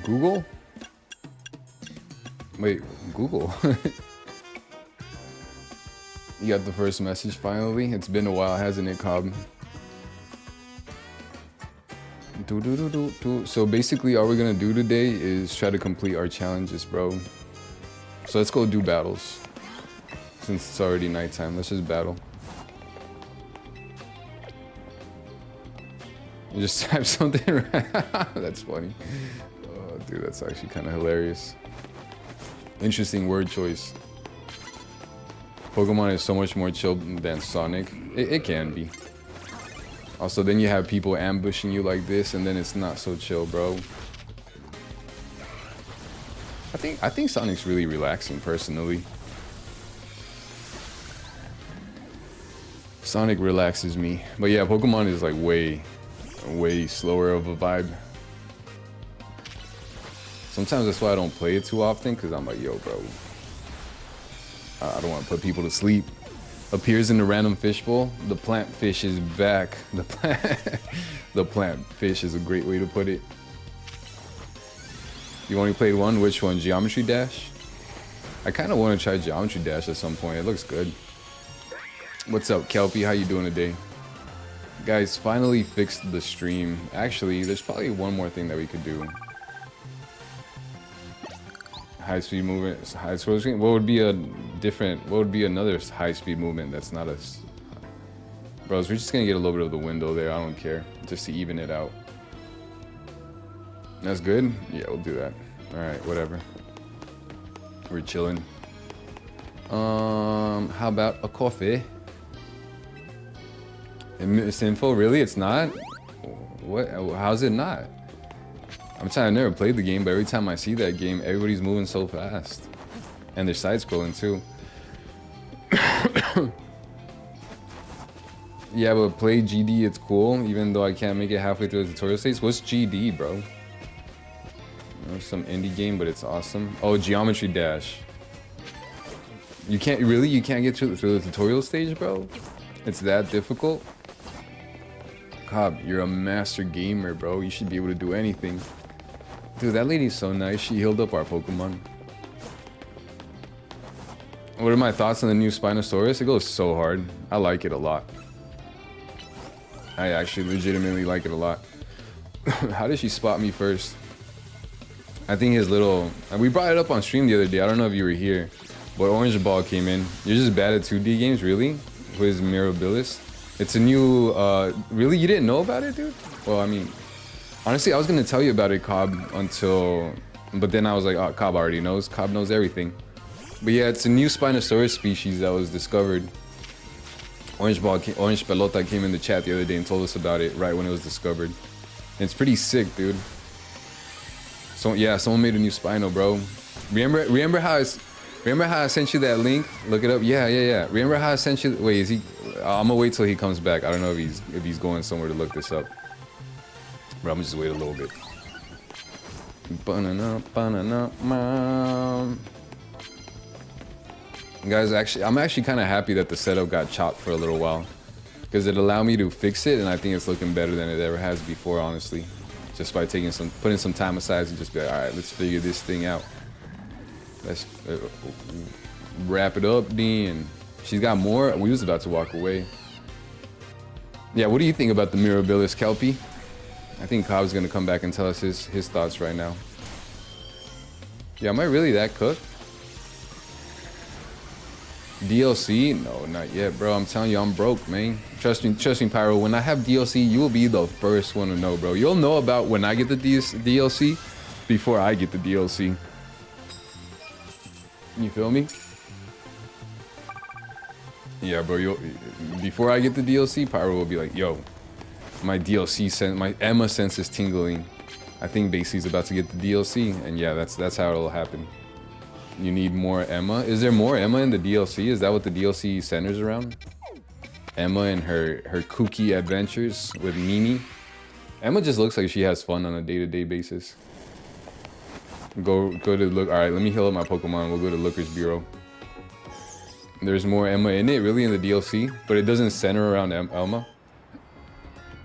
Google? Wait, Google? You got the first message finally? It's been a while, hasn't it, Cobb? So basically all we're gonna do today is try to complete our challenges, bro. So let's go do battles. Since it's already nighttime, let's just battle. You just type something. That's funny. Oh, dude, that's actually kind of hilarious. Interesting word choice. Pokemon is so much more chill than Sonic. It can be. Also, then you have people ambushing you like this, and then it's not so chill, bro. I think Sonic's really relaxing, personally. Sonic relaxes me, but yeah, Pokemon is like way slower of a vibe. Sometimes that's why I don't play it too often, because I'm like, yo, bro, I don't want to put people to sleep. Appears in the random fishbowl. The plant fish is back. The plant fish is a great way to put it. You only played one? Which one? Geometry Dash? I kind of want to try Geometry Dash at some point. It looks good. What's up, Kelpie? How you doing today? Guys, finally fixed the stream. Actually, there's probably one more thing that we could do. High speed movement, high scroll screen. What would be another high speed movement that's not us? Bros, we're just gonna get a little bit of the window there. I don't care, just to even it out. That's good. Yeah, we'll do that. All right, whatever. We're chilling. How about a coffee? It's info, really? It's not? What? How's it not? I'm trying. I never played the game, but every time I see that game, everybody's moving so fast, and they're side scrolling too. Yeah, but play GD. It's cool, even though I can't make it halfway through the tutorial stage. What's GD, bro? You know, some indie game, but it's awesome. Oh, Geometry Dash. You can't get through the tutorial stage, bro? It's that difficult? Cobb, you're a master gamer, bro. You should be able to do anything. Dude, that lady's so nice. She healed up our Pokemon. What are my thoughts on the new Spinosaurus? It goes so hard. I like it a lot. I actually legitimately like it a lot. How did she spot me first? I think his little... We brought it up on stream the other day. I don't know if you were here. But Orange Ball came in. You're just bad at 2D games, really? With his Mirabilis. It's a new... Really? You didn't know about it, dude? Well, I mean... Honestly, I was going to tell you about it, Cobb, until... But then I was like, oh, Cobb already knows. Cobb knows everything. But yeah, it's a new Spinosaurus species that was discovered. Orange Pelota came in the chat the other day and told us about it right when it was discovered. And it's pretty sick, dude. So yeah, someone made a new Spino, bro. Remember how I sent you that link? Look it up. Yeah. Remember how I sent you? Wait, is he? I'm gonna wait till he comes back. I don't know if he's going somewhere to look this up. Bro, I'm gonna just wait a little bit. Guys, I'm actually kind of happy that the setup got chopped for a little while, because it allowed me to fix it, and I think it's looking better than it ever has before, honestly. Just by putting some time aside to just be like, all right, let's figure this thing out. Let's wrap it up, Dean. She's got more. We was about to walk away. Yeah, what do you think about the Mirabilis, Kelpie? I think Cobb's gonna come back and tell us his thoughts right now. Yeah, am I really that cooked? DLC? No, not yet, bro. I'm telling you, I'm broke, man. Trust me, Pyro. When I have DLC, you will be the first one to know, bro. You'll know about when I get the DLC before I get the DLC. You feel me? Yeah, bro. Before I get the DLC, Pyro will be like, yo, my DLC sense, my Emma sense is tingling. I think Basie's about to get the DLC, and yeah, that's how it'll happen. You need more Emma. Is there more Emma in the DLC? Is that what the DLC centers around? Emma and her kooky adventures with Mimi. Emma just looks like she has fun on a day-to-day basis. Go to look. All right, let me heal up my Pokemon. We'll go to Looker's Bureau. There's more Emma in it, really, in the DLC, but it doesn't center around Elma.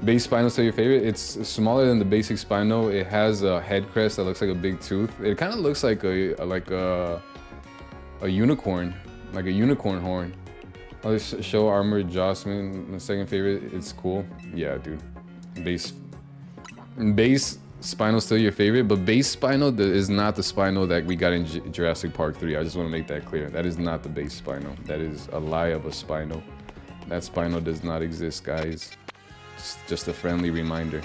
Base Spino still your favorite? It's smaller than the basic Spino. It has a head crest that looks like a big tooth. It kind of looks like a unicorn, like a unicorn horn. I'll just show armor Jocelyn, my second favorite. It's cool. Yeah, dude. Base Spino still your favorite, but base Spino is not the Spino that we got in Jurassic Park 3. I just want to make that clear. That is not the base Spino. That is a lie of a Spino. That Spino does not exist, guys. Just a friendly reminder.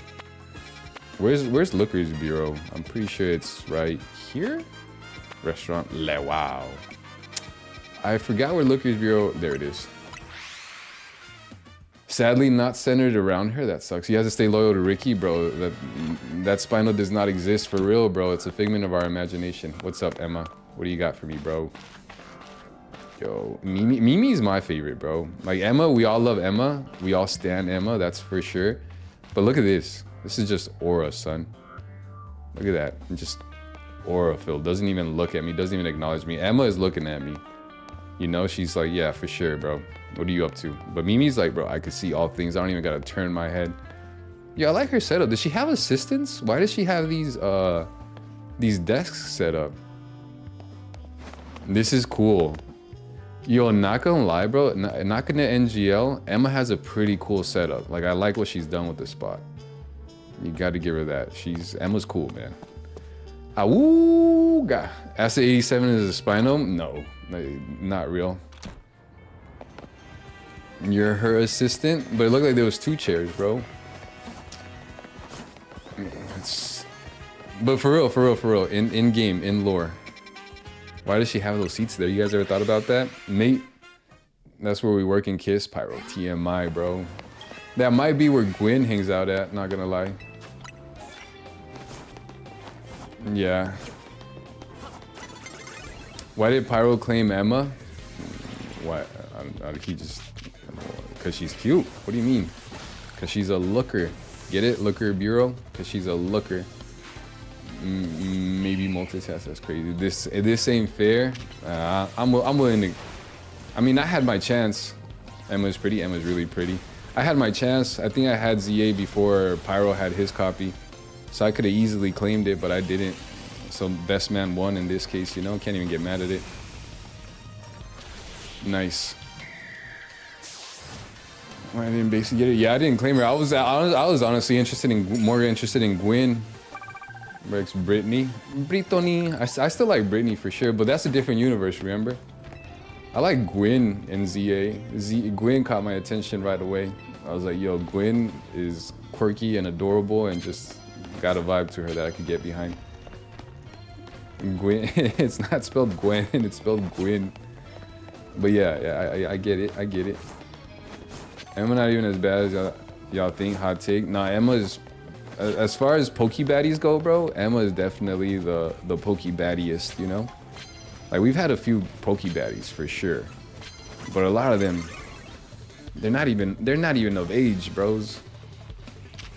Where's Looker's Bureau? I'm pretty sure it's right here. Restaurant Le Wow. I forgot where Looker's Bureau. There it is. Sadly, not centered around her. That sucks. You have to stay loyal to Ricky, bro. That Spino does not exist for real, bro. It's a figment of our imagination. What's up, Emma? What do you got for me, bro? Yo, Mimi's my favorite, bro. Like Emma, we all love Emma. We all stan Emma, that's for sure. But look at this. This is just aura, son. Look at that. Just aura filled. Doesn't even look at me. Doesn't even acknowledge me. Emma is looking at me. You know, she's like, yeah, for sure, bro. What are you up to? But Mimi's like, bro, I could see all things. I don't even gotta turn my head. Yeah, I like her setup. Does she have assistants? Why does she have these desks set up? This is cool. Yo, not gonna lie, bro. Not gonna NGL. Emma has a pretty cool setup. Like, I like what she's done with the spot. You gotta give her that. Emma's cool, man. Awooga. Acid 87 is a Spino? No, not real. You're her assistant, but it looked like there was 2 chairs, bro. But for real, in game, in lore. Why does she have those seats there? You guys ever thought about that? Mate, that's where we work in Kiss. Pyro, TMI, bro. That might be where Gwen hangs out at, not gonna lie. Yeah. Why did Pyro claim Emma? Why? He just... Because she's cute. What do you mean? Because she's a looker. Get it? Looker Bureau? Because she's a looker. Maybe multitask. That's crazy. This ain't fair. I'm willing to. I mean, I had my chance. Emma's pretty. Emma's really pretty. I had my chance. I think I had ZA before Pyro had his copy, so I could have easily claimed it, but I didn't. So best man won in this case. You know, can't even get mad at it. Nice. I didn't basically get it. Yeah, I didn't claim her. I was honestly more interested in Gwen. Rex Brittany. I still like Brittany for sure, but that's a different universe, remember? I like Gwen and ZA. Gwen caught my attention right away. I was like, yo, Gwen is quirky and adorable and just got a vibe to her that I could get behind. Gwen, it's not spelled Gwen, it's spelled Gwyn. But yeah, I get it. Emma not even as bad as y'all think, hot take. Nah, Emma is... As far as Pokebaddies go, bro, Emma is definitely the Pokebaddiest, you know? Like, we've had a few Pokebaddies for sure. But a lot of them, they're not even of age, bros.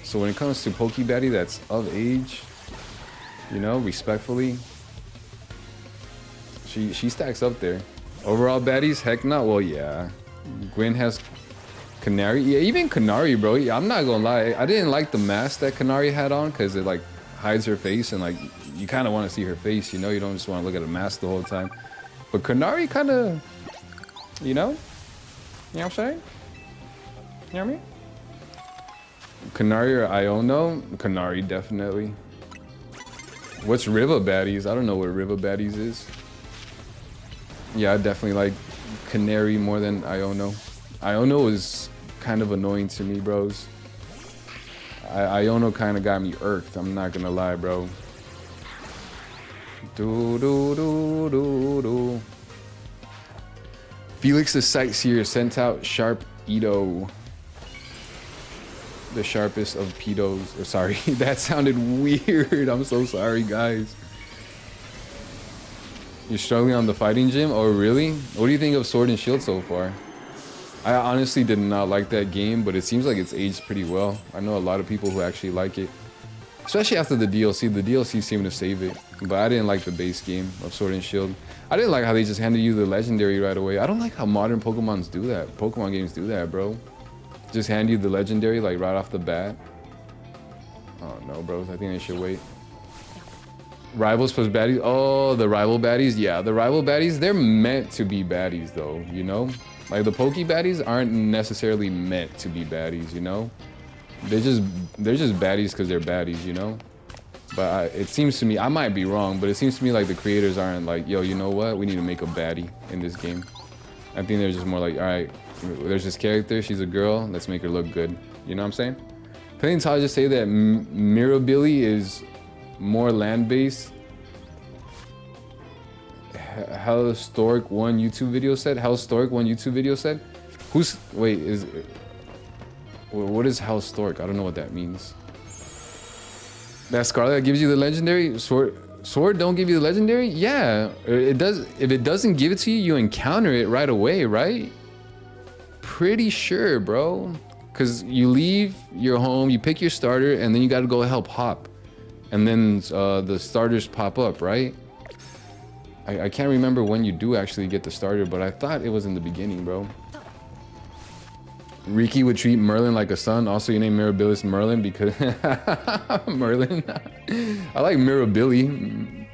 So when it comes to Pokebaddie that's of age, you know, respectfully, she stacks up there. Overall baddies, heck not. Well, yeah. Gwen has Canary. Yeah, even Canary, bro. Yeah, I'm not gonna lie. I didn't like the mask that Canary had on because it like hides her face and like you kind of want to see her face, you know? You don't just want to look at a mask the whole time. But Canary kind of, you know? You know what I'm saying? You know what I mean? Canary or Iono? Canary, definitely. What's Riva Baddies? I don't know what Riva Baddies is. Yeah, I definitely like Canary more than Iono. Iono is kind of annoying to me, bros. Iono kind of got me irked. I'm not gonna lie, bro. Felix the Sightseer sent out Sharp Edo. The sharpest of pedos. Or sorry, that sounded weird. I'm so sorry, guys. You're struggling on the fighting gym? Oh, really? What do you think of Sword and Shield so far? I honestly did not like that game, but it seems like it's aged pretty well. I know a lot of people who actually like it. Especially after the DLC. The DLC seemed to save it. But I didn't like the base game of Sword and Shield. I didn't like how they just handed you the legendary right away. I don't like how modern Pokemon games do that, bro. Just hand you the legendary like right off the bat. Oh no, bros. I think I should wait. Rivals plus baddies. Oh, the rival baddies. Yeah, the rival baddies. They're meant to be baddies, though. You know, like the Poke baddies aren't necessarily meant to be baddies. You know, they're just baddies because they're baddies. You know. But it seems to me, I might be wrong, but it seems to me like the creators aren't like, yo, you know what? We need to make a baddie in this game. I think they're just more like, all right, there's this character. She's a girl. Let's make her look good. You know what I'm saying? Couldn't I just say that Mirabili is more land-based? Hellstork one YouTube video said. Hellstork one YouTube video said. Who's wait? Is what is Hellstork? I don't know what that means. That Scarlet gives you the legendary sword don't give you the legendary? Yeah, it does. If it doesn't give it to you, you encounter it right away, right? Pretty sure, bro. Cause you leave your home, you pick your starter, and then you got to go help Hop, and then the starters pop up, right? I can't remember when you do actually get the starter, but I thought it was in the beginning, bro. Riki would treat Merlin like a son. Also, you name Mirabilis Merlin because Merlin. I like Mirabili.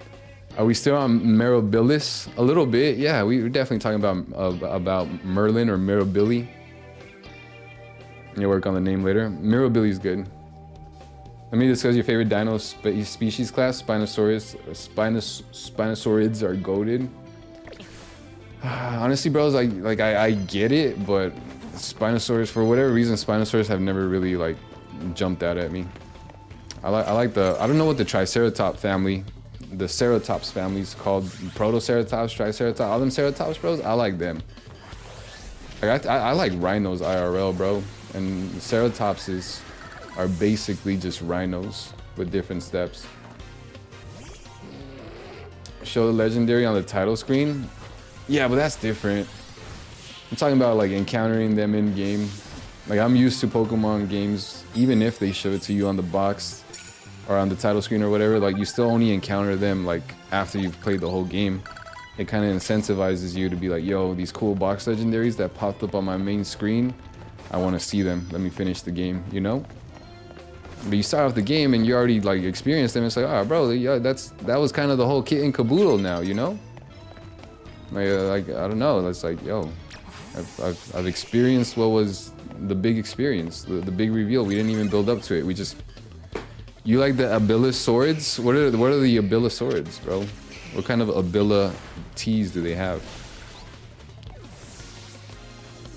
Are we still on Mirabilis? A little bit, yeah. We're definitely talking about Merlin or Mirabili. You'll work on the name later. Mirabili's good. Let me discuss your favorite dino species class. Spinosaurids are goated. Honestly, bros, like I get it, but Spinosaurus, for whatever reason, Spinosaurus have never really like jumped out at me. I like the, I don't know what the Triceratops family, the Ceratops family is called. Protoceratops, Triceratops, all them Ceratops, bros. I like them. Like I like rhinos IRL, bro. And Ceratopses are basically just rhinos with different steps. Show the legendary on the title screen. Yeah, but that's different. I'm talking about like encountering them in game. Like I'm used to Pokemon games, even if they show it to you on the box or on the title screen or whatever, like you still only encounter them like after you've played the whole game. It kind of incentivizes you to be like, yo, these cool box legendaries that popped up on my main screen, I want to see them. Let me finish the game, you know? But you start off the game and you already like experienced them. It's like, oh, bro, yeah, that was kind of the whole kit and caboodle now, you know? Like I don't know. It's like, yo, I've experienced what was the big experience, the big reveal. We didn't even build up to it. We just, you like the Abila swords? What are the Abila swords, bro? What kind of Abila teas do they have?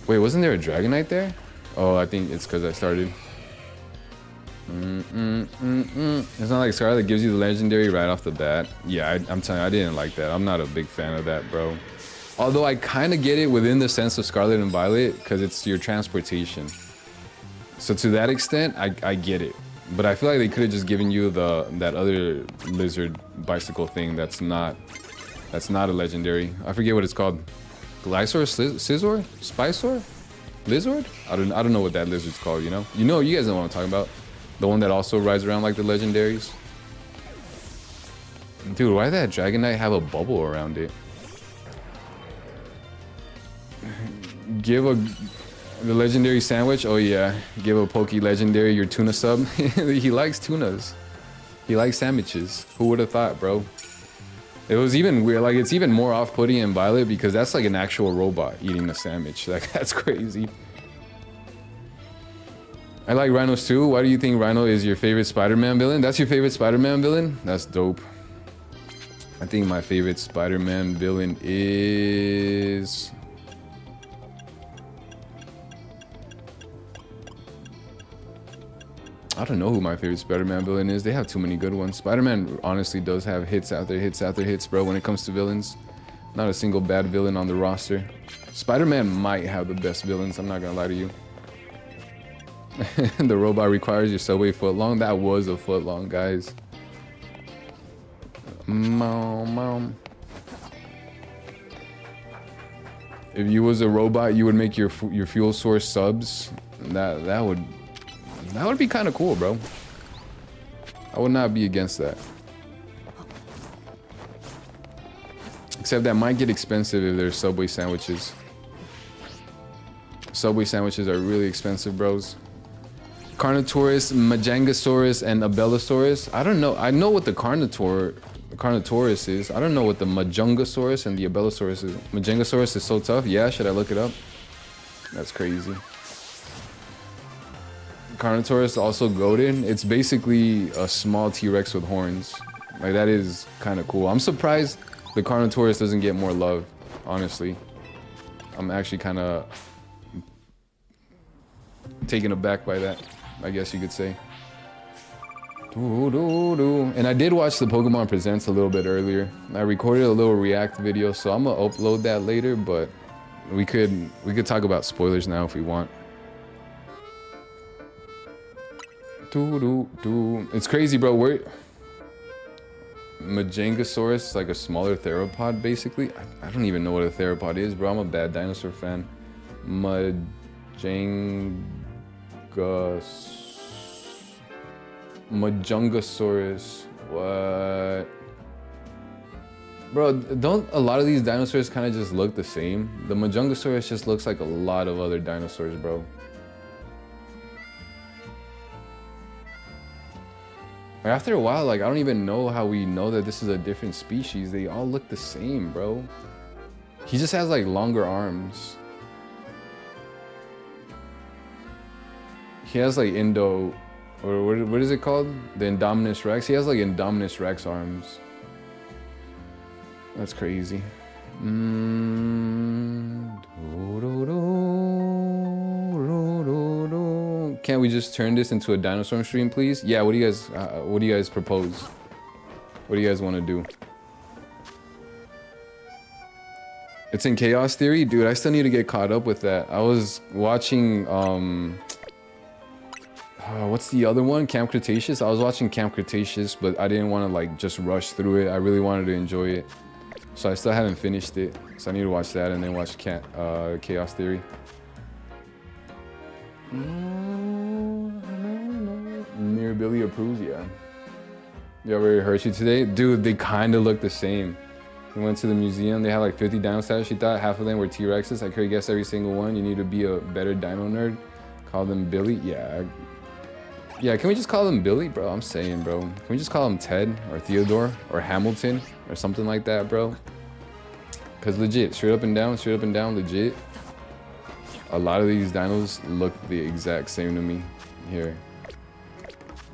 Wait, wasn't there a Dragonite there? Oh, I think it's because I started. It's not like Scarlet gives you the legendary right off the bat. Yeah, I'm telling you, I didn't like that. I'm not a big fan of that, bro. Although I kind of get it within the sense of Scarlet and Violet because it's your transportation. So to that extent, I get it. But I feel like they could have just given you that other lizard bicycle thing that's not a legendary. I forget what it's called. Glysaur, Scizor, Spisaur, Lizard? I don't know what that lizard's called. You know, you guys know what I'm talking about. The one that also rides around like the legendaries. Dude, why did that Dragonite have a bubble around it? Give the legendary sandwich. Oh yeah, give a Poke legendary your tuna sub. He likes tunas. He likes sandwiches. Who would have thought, bro? It was even weird. Like it's even more off-putting in Violet because that's like an actual robot eating a sandwich. Like that's crazy. I like rhinos too. Why do you think Rhino is your favorite Spider-Man villain? That's your favorite Spider-Man villain? That's dope. I think my favorite Spider-Man villain is... I don't know who my favorite Spider-Man villain is. They have too many good ones. Spider-Man honestly does have hits after hits after hits, bro, when it comes to villains. Not a single bad villain on the roster. Spider-Man might have the best villains, I'm not gonna lie to you. The robot requires your subway footlong. That was a footlong, guys. Mom. If you was a robot, you would make your fuel source subs. That would be kind of cool, bro. I would not be against that. Except that might get expensive if there's Subway sandwiches. Subway sandwiches are really expensive, bros. Carnotaurus, Majangosaurus, and Abellosaurus. I don't know. I know what the Carnotaurus is. I don't know what the Majangosaurus and the Abellosaurus is. Majangosaurus is so tough. Yeah, should I look it up? That's crazy. Carnotaurus also goated. It's basically a small T-Rex with horns. Like, that is kind of cool. I'm surprised the Carnotaurus doesn't get more love, honestly. I'm actually kind of taken aback by that, I guess you could say. And I did watch the Pokemon Presents a little bit earlier. I recorded a little react video, so I'm gonna upload that later, but we could talk about spoilers now if we want. It's crazy, bro. Majangosaurus is like a smaller theropod, basically. I don't even know what a theropod is, bro. I'm a bad dinosaur fan. Majangosaurus. What? Bro, don't a lot of these dinosaurs kind of just look the same? The Majangosaurus just looks like a lot of other dinosaurs, bro. After a while, like, I don't even know how we know that this is a different species. They all look the same, bro. He just has, like, longer arms. He has, like, or what is it called? The Indominus Rex? He has, like, Indominus Rex arms. That's crazy. Can't we just turn this into a dinosaur stream, please? Yeah, what do you guys propose? What do you guys want to do? It's in Chaos Theory? Dude, I still need to get caught up with that. I was watching, what's the other one? Camp Cretaceous? I was watching Camp Cretaceous, but I didn't want to, like, just rush through it. I really wanted to enjoy it. So I still haven't finished it. So I need to watch that and then watch Chaos Theory. Mirabilia approves, yeah. You ever Hershey today? Dude, they kind of look the same. We went to the museum. They had like 50 dino statues. She thought half of them were T-Rexes. I could guess every single one. You need to be a better dino nerd. Call them Billy. Yeah. Yeah, can we just call them Billy, bro? I'm saying, bro. Can we just call them Ted or Theodore or Hamilton or something like that, bro? Because legit, straight up and down, legit. A lot of these dinos look the exact same to me. Here.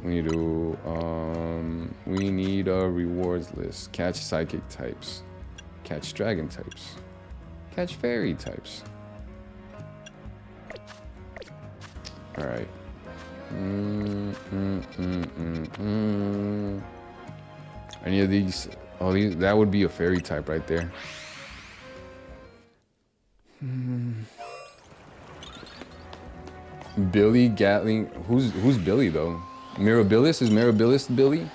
We need a rewards list. Catch psychic types. Catch dragon types. Catch fairy types. Alright. Any of these? Oh, that would be a fairy type right there. Billy Gatling. Who's Billy though? Mirabilis? Is Mirabilis Billy?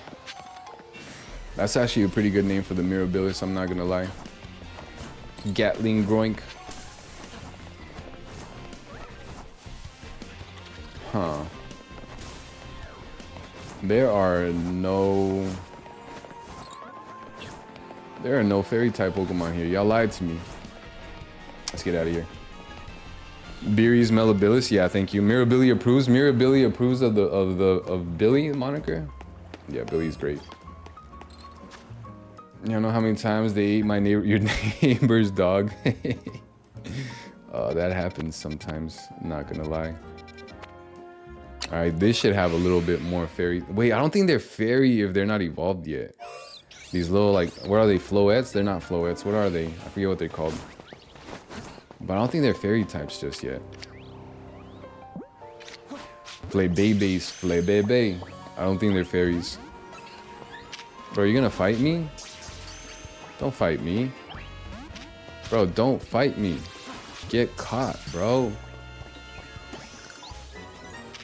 That's actually a pretty good name for the Mirabilis, I'm not gonna lie. Gatling Groink. Huh. There are no fairy type Pokemon here. Y'all lied to me. Let's get out of here. Beery's Melabilis, yeah, thank you. Mirabilia approves. Mirabilia approves of Billy moniker. Yeah, Billy's great. You don't know how many times they ate your neighbor's dog. That happens sometimes. I'm not gonna lie. All right, this should have a little bit more fairy. Wait, I don't think they're fairy if they're not evolved yet. These little, like, what are they? Floettes? They're not floettes. What are they? I forget what they're called. But I don't think they're fairy types just yet. Flebebe. I don't think they're fairies. Bro, you gonna fight me? Don't fight me. Bro, don't fight me. Get caught, bro.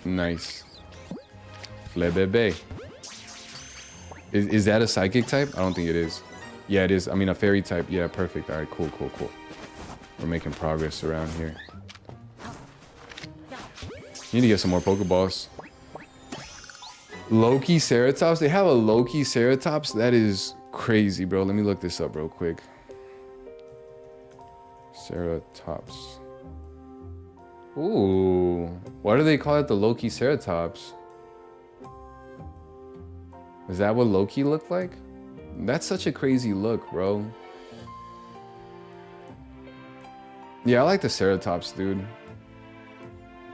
Nice. Flebebe. Is that a psychic type? I don't think it is. Yeah, it is. I mean, a fairy type. Yeah, perfect. All right, cool. We're making progress around here. Need to get some more Pokeballs. Loki Ceratops? They have a Loki Ceratops? That is crazy, bro. Let me look this up real quick. Ceratops. Ooh, why do they call it the Loki Ceratops? Is that what Loki looked like? That's such a crazy look, bro. Yeah, I like the Ceratops, dude.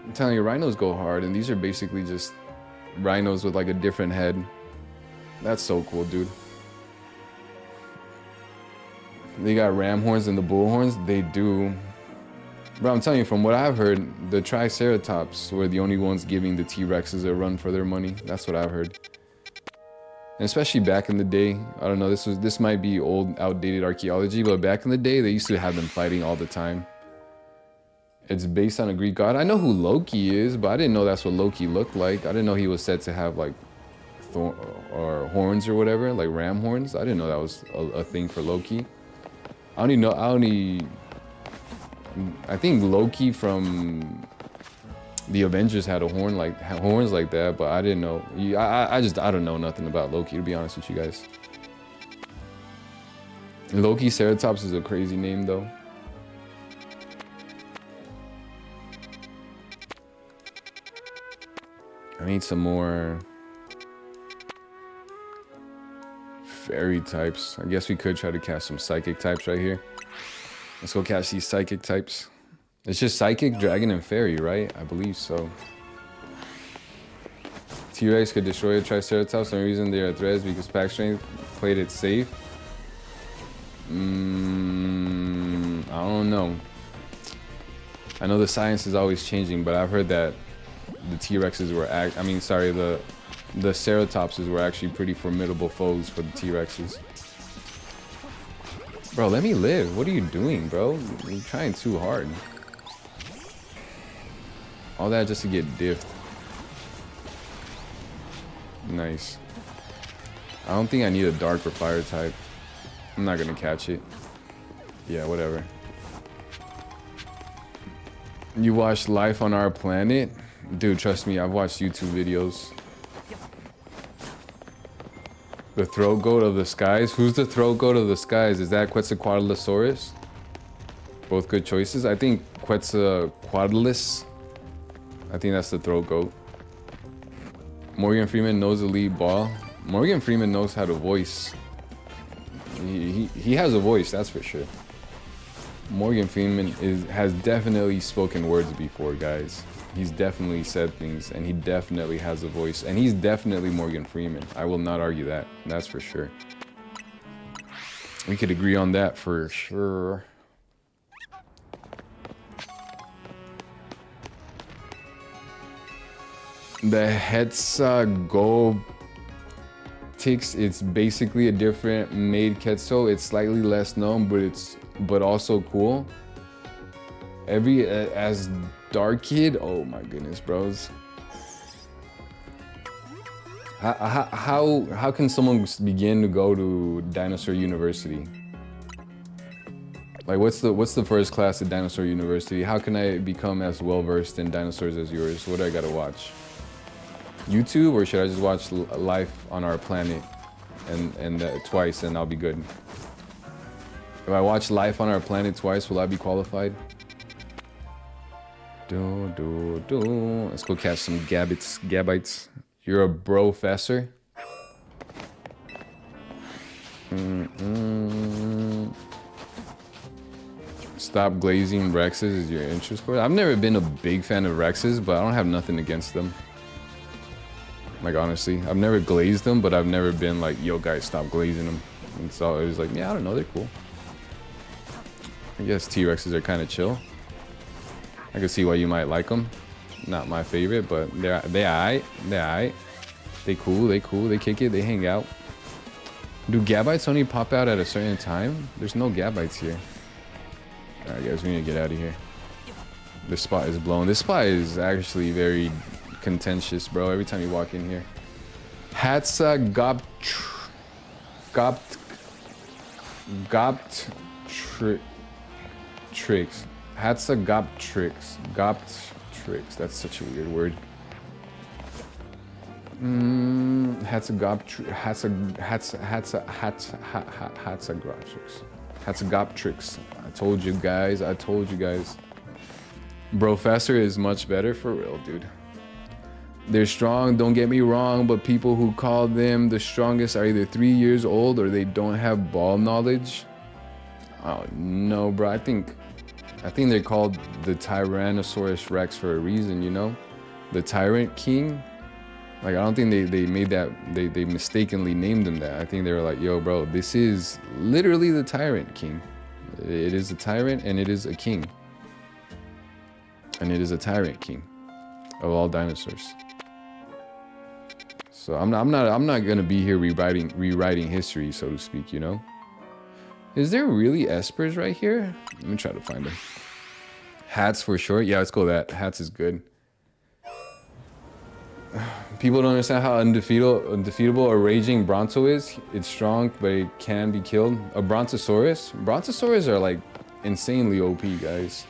I'm telling you, rhinos go hard, and these are basically just rhinos with like a different head. That's so cool, dude. They got ram horns and the bull horns. They do. Bro, I'm telling you, from what I've heard, the Triceratops were the only ones giving the T-Rexes a run for their money. That's what I've heard. And especially back in the day, I don't know, this might be old, outdated archaeology, but back in the day, they used to have them fighting all the time. It's based on a Greek god. I know who Loki is, but I didn't know that's what Loki looked like. I didn't know he was said to have like horns or whatever, like ram horns. I didn't know that was a thing for Loki. I think Loki from the Avengers had horns like that, but I didn't know. I don't know nothing about Loki, to be honest with you guys. Loki Ceratops is a crazy name though. I need some more fairy types. I guess we could try to catch some psychic types right here. Let's go catch these psychic types. It's just psychic, dragon, and fairy, right? I believe so. T-Rex could destroy a Triceratops. The only reason they are a threat is because pack strength played it safe. I don't know. I know the science is always changing, but I've heard that the T-Rexes were the Ceratopses were actually pretty formidable foes for the T-Rexes. Bro, let me live. What are you doing, bro? You're trying too hard. All that just to get diffed. Nice. I don't think I need a dark or fire type. I'm not gonna catch it. Yeah, whatever. You watched Life on Our Planet? Dude, trust me, I've watched YouTube videos. The throat goat of the skies? Who's the throat goat of the skies? Is that Quetzalcoatlosaurus? Both good choices. I think Quetzalcoatlus. I think that's the throat goat. Morgan Freeman knows the lead ball. Morgan Freeman knows how to voice. He has a voice, that's for sure. Morgan Freeman has definitely spoken words before, guys. He's definitely said things, and he definitely has a voice, and he's definitely Morgan Freeman. I will not argue that. That's for sure. We could agree on that for sure. The Hetzagotyx, it's basically a different made Quetzal. It's slightly less known, but also cool. As Dark Kid, oh my goodness, bros. How can someone begin to go to Dinosaur University? Like, what's the first class at Dinosaur University? How can I become as well versed in dinosaurs as yours? What do I gotta watch? YouTube, or should I just watch Life on Our Planet and twice and I'll be good? If I watch Life on Our Planet twice, will I be qualified? Let's go catch some gabites. You're a professor. Stop glazing Rexes is your interest course. I've never been a big fan of Rexes, but I don't have nothing against them. Like, honestly, I've never glazed them, but I've never been like, yo guys, stop glazing them. And so it was like, yeah, I don't know, they're cool. I guess T-Rexes are kind of chill. I can see why you might like them. Not my favorite, but they're aight. They're aight. They cool. They kick it. They hang out. Do gabites only pop out at a certain time? There's no gabites here. All right, guys, we need to get out of here. This spot is blown. This spot is actually very contentious, bro. Every time you walk in here. Hatzagoptrix. Hatzagoptrix. Goptrix. That's such a weird word. Hatzagoptrix. I told you guys. Bro, faster is much better for real, dude. They're strong, don't get me wrong, but people who call them the strongest are either 3 years old or they don't have ball knowledge. Oh no, bro. I think they're called the Tyrannosaurus Rex for a reason, you know? The Tyrant King. Like, I don't think they made that, they mistakenly named him that. I think they were like, yo, bro, this is literally the Tyrant King. It is a tyrant and it is a king. And it is a Tyrant King of all dinosaurs. So I'm not gonna be here rewriting history, so to speak, you know? Is there really espers right here? Let me try to find them. Hats for short. Yeah, let's go with that. Hats is good. People don't understand how undefeatable a raging bronto is. It's strong, but it can be killed. A brontosaurus? Brontosaurus are like insanely OP, guys.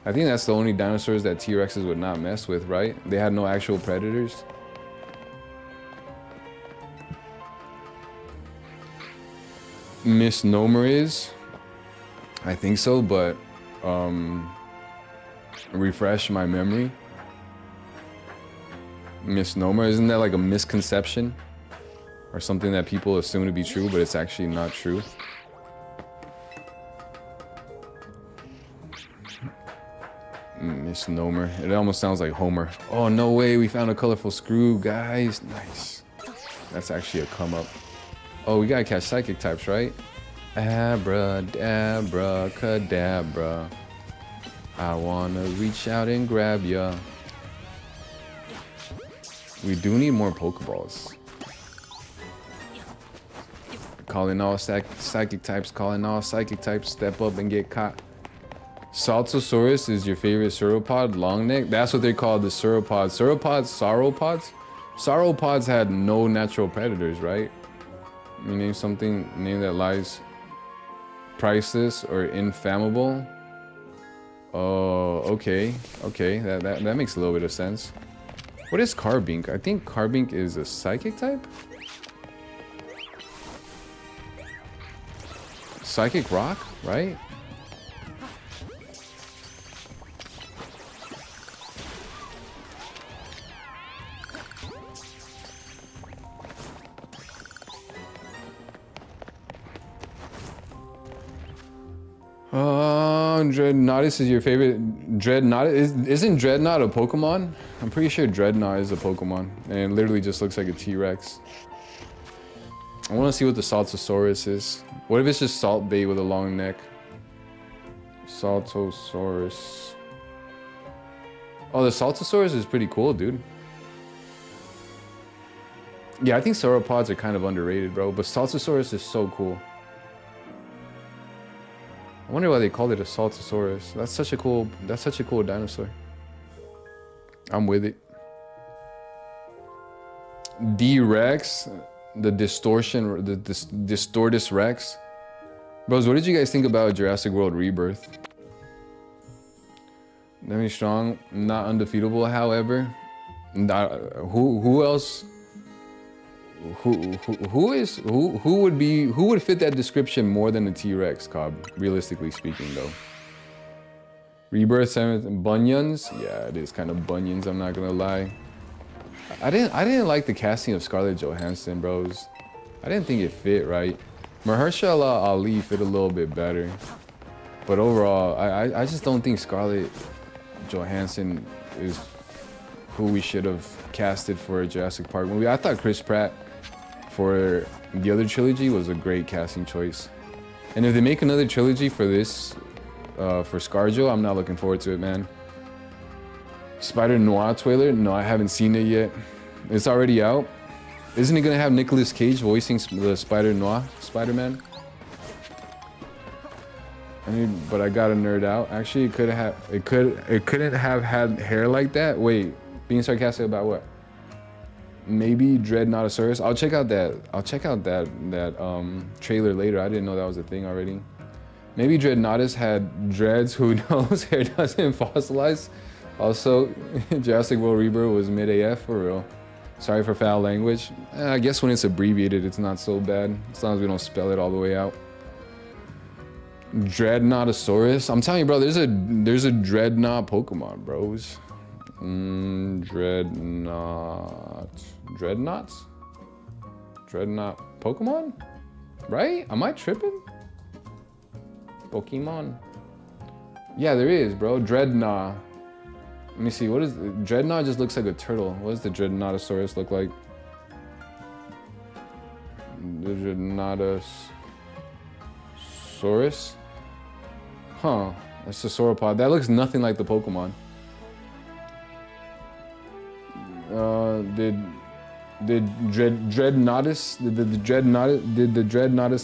I think that's the only dinosaurs that T-Rexes would not mess with, right? They had no actual predators. Misnomer is? I think so, but refresh my memory. Misnomer, isn't that like a misconception? Or something that people assume to be true, but it's actually not true? Misnomer. It almost sounds like Homer. Oh, no way, we found a colorful screw, guys. Nice. That's actually a come up. Oh, we gotta catch psychic types, right? Abracadabra, cadabra. I wanna reach out and grab ya. We do need more Pokeballs. Calling all psychic types, calling all psychic types, step up and get caught. Saltosaurus is your favorite sauropod, long neck? That's what they call the sauropods. Sauropods had no natural predators, right? You name something, name that lies priceless or inflammable. Oh, okay. Okay, that makes a little bit of sense. What is Carbink? I think Carbink is a psychic type? Psychic rock, right? Dreadnoughtus is your favorite. Dreadnought isn't Dreadnought a Pokemon? I'm pretty sure Dreadnought is a Pokemon, and it literally just looks like a T-Rex. I want to see what the Saltosaurus is. What if it's just salt bait with a long neck? Saltosaurus. Oh, the Saltosaurus is pretty cool, dude. Yeah, I think sauropods are kind of underrated, bro, but Saltosaurus is so cool. I wonder why they called it a Saltosaurus. That's such a cool dinosaur. I'm with it. D-Rex, the Distortus Rex. Bros, what did you guys think about Jurassic World Rebirth? Demi strong, not undefeatable, however. Who else? Who would fit that description more than a T-Rex, Cobb? Realistically speaking, though. Rebirth 7 bunions. Yeah, it is kind of bunions. I'm not gonna lie. I didn't like the casting of Scarlett Johansson, bros. I didn't think it fit right. Mahershala Ali fit a little bit better, but overall, I just don't think Scarlett Johansson is who we should have casted for a Jurassic Park movie. I thought Chris Pratt for the other trilogy was a great casting choice. And if they make another trilogy for this, for ScarJo, I'm not looking forward to it, man. Spider Noir trailer? No, I haven't seen it yet. It's already out. Isn't it gonna have Nicolas Cage voicing the Spider Noir Spider-Man? I mean, but I gotta nerd out. Actually, it couldn't have had hair like that. Wait, being sarcastic about what? Maybe Dreadnoughtosaurus. I'll check out that trailer later. I didn't know that was a thing already. Maybe Dreadnoughtus had dreads. Who knows? Hair doesn't fossilize. Also, Jurassic World Rebirth was mid AF for real. Sorry for foul language. I guess when it's abbreviated, it's not so bad as long as we don't spell it all the way out. Dreadnoughtosaurus. I'm telling you, bro, there's a Dreadnought Pokemon, bros. Dreadnoughts? Dreadnought Pokemon? Right? Am I tripping? Pokemon. Yeah, there is, bro. Dreadnought. Let me see. What is Dreadnought? Just looks like a turtle. What does the Dreadnoughtosaurus look like? The Dreadnoughtosaurus. Huh. That's a sauropod. That looks nothing like the Pokemon. Did Dreadnoughtus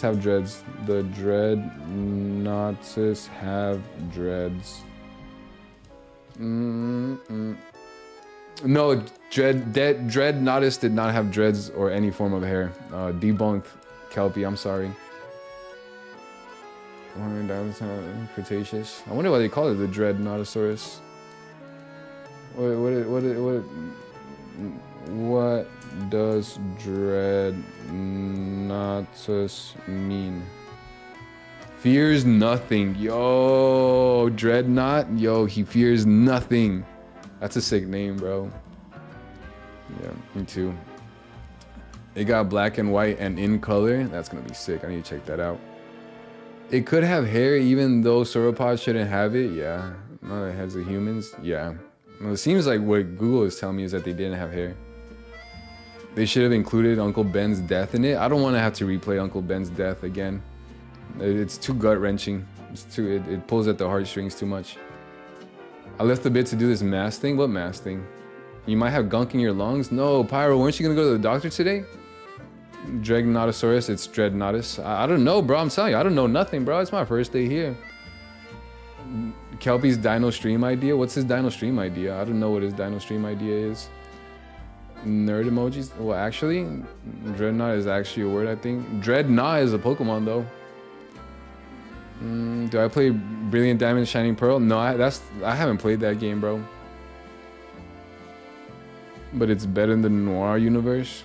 have dreads? The Dreadnoughtus have dreads. No, Dreadnoughtus did not have dreads or any form of hair. Debunked, Kelpie. I'm sorry. Cretaceous. I wonder why they call it the Dreadnoughtosaurus. What does Dreadnoughtus mean? Fears nothing. Yo, Dreadnought. Yo, he fears nothing. That's a sick name, bro. Yeah, me too. It got black and white and in color. That's gonna be sick. I need to check that out. It could have hair even though sauropods shouldn't have it. Yeah. No, it has the humans. Yeah. Well, it seems like what Google is telling me is that they didn't have hair. They should have included Uncle Ben's death in it. I don't want to have to replay Uncle Ben's death again. It's too gut-wrenching. It pulls at the heartstrings too much. I left a bit to do this mask thing. What mask thing? You might have gunk in your lungs? No, Pyro, weren't you gonna go to the doctor today? Dreadnoughtosaurus, it's Dreadnoughtus. I don't know, bro. I'm telling you, I don't know nothing, bro. It's my first day here. Kelpie's Dino Stream idea? What's his Dino Stream idea? I don't know what his Dino Stream idea is. Nerd emojis? Well, actually, Dreadnought is actually a word, I think. Dreadnought is a Pokemon, though. Do I play Brilliant Diamond Shining Pearl? No, I haven't played that game, bro. But it's better in the Noir universe.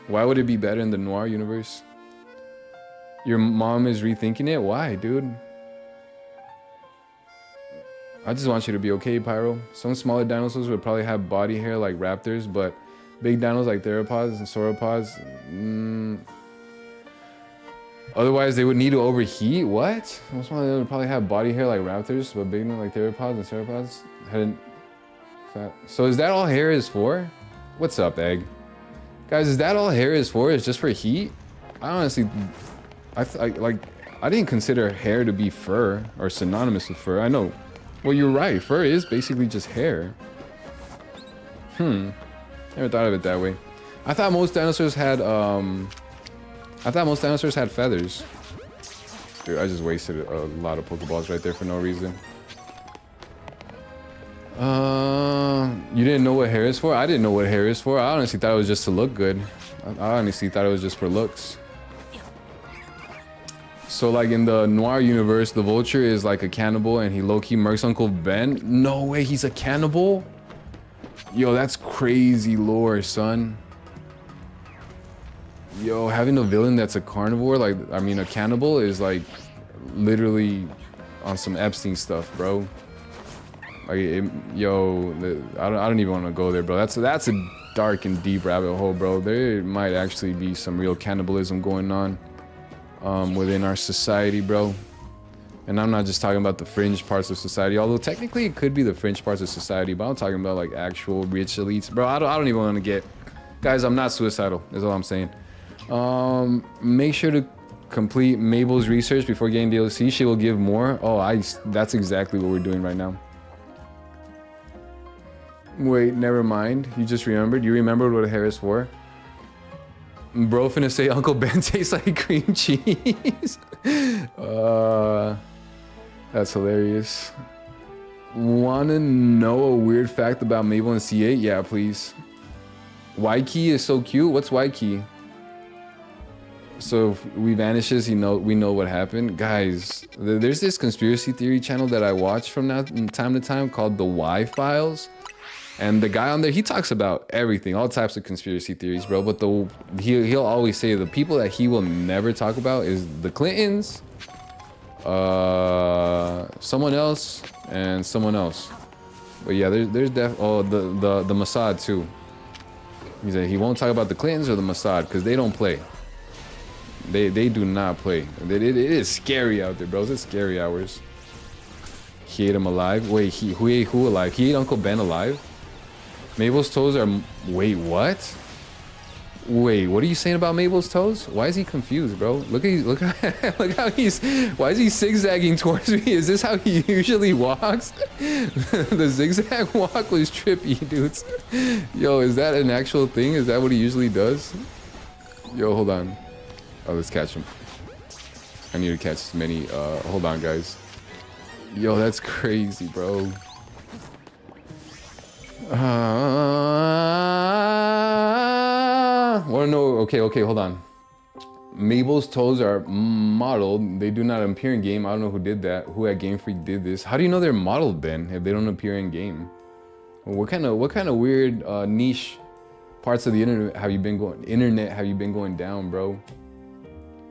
Why would it be better in the Noir universe? Your mom is rethinking it? Why, dude? I just want you to be okay, Pyro. Some smaller dinosaurs would probably have body hair like raptors, but big dinos like theropods and sauropods, otherwise they would need to overheat. What? Some smaller would probably have body hair like raptors, but big ones like theropods and sauropods hadn't. So is that all hair is for? What's up, Egg? Guys, is that all hair is for? It's just for heat? I honestly, I didn't consider hair to be fur or synonymous with fur. I know. Well, you're right. Fur is basically just hair. Never thought of it that way. I thought most dinosaurs had feathers. Dude, I just wasted a lot of Pokeballs right there for no reason. You didn't know what hair is for? I didn't know what hair is for. I honestly thought it was just to look good. I honestly thought it was just for looks. So like in the Noir universe, the Vulture is like a cannibal and he low-key murks Uncle Ben. No way, he's a cannibal? Yo, that's crazy lore, son. Yo, having a villain that's a carnivore, like, I mean a cannibal, is like literally on some Epstein stuff, bro. Like, I don't even want to go there, bro. That's a dark and deep rabbit hole, bro. There might actually be some real cannibalism going on. Within our society, bro. And I'm not just talking about the fringe parts of society, although technically it could be the fringe parts of society, but I'm talking about like actual rich elites. Bro, I don't even want to get... Guys, I'm not suicidal, is all I'm saying. Make sure to complete Mabel's research before getting DLC. She will give more. Oh, that's exactly what we're doing right now. Wait, never mind. You just remembered? You remembered what hair is for? Bro finna say Uncle Ben tastes like cream cheese. That's hilarious. Wanna know a weird fact about Mabel and C8? Yeah, please. Waikiki is so cute. What's Waikiki? So if we vanishes, we know what happened. Guys, there's this conspiracy theory channel that I watch from time to time called the Y Files. And the guy on there, he talks about everything, all types of conspiracy theories, bro. But he'll always say the people that he will never talk about is the Clintons, someone else, and someone else. But yeah, there's the Mossad too. He said he won't talk about the Clintons or the Mossad because they don't play. They do not play. It is scary out there, bros. It's scary hours. He ate him alive. Wait, who ate who alive? He ate Uncle Ben alive? Mabel's toes are... Wait, what? Wait, what are you saying about Mabel's toes? Why is he confused, bro? Look how he's... Why is he zigzagging towards me? Is this how he usually walks? The zigzag walk was trippy, dudes. Yo, is that an actual thing? Is that what he usually does? Yo, hold on. Oh, let's catch him. I need to catch as many. Hold on, guys. Yo, that's crazy, bro. Wanna know? Okay, hold on. Mabel's toes are modeled. They do not appear in game. I don't know who did that. Who at Game Freak did this? How do you know they're modeled then if they don't appear in game? What kind of weird niche parts of the internet have you been going down, bro?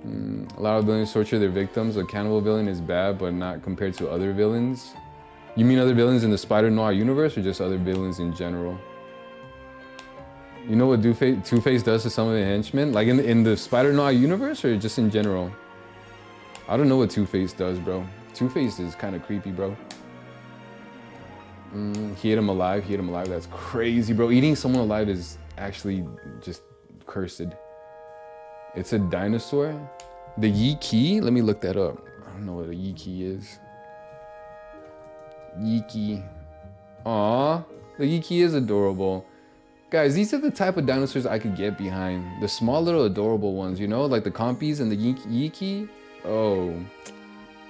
A lot of villains torture their victims. A cannibal villain is bad, but not compared to other villains. You mean other villains in the Spider Noir universe, or just other villains in general? You know what Two-Face does to some of the henchmen? Like in the Spider Noir universe, or just in general? I don't know what Two-Face does, bro. Two-Face is kind of creepy, bro. He ate him alive. He ate him alive. That's crazy, bro. Eating someone alive is actually just cursed. It's a dinosaur. The Yiki? Let me look that up. I don't know what a Yiki is. Yiki. Aw, the Yiki is adorable. Guys, these are the type of dinosaurs I could get behind. The small little adorable ones, you know? Like the Compies and the Yiki. Oh.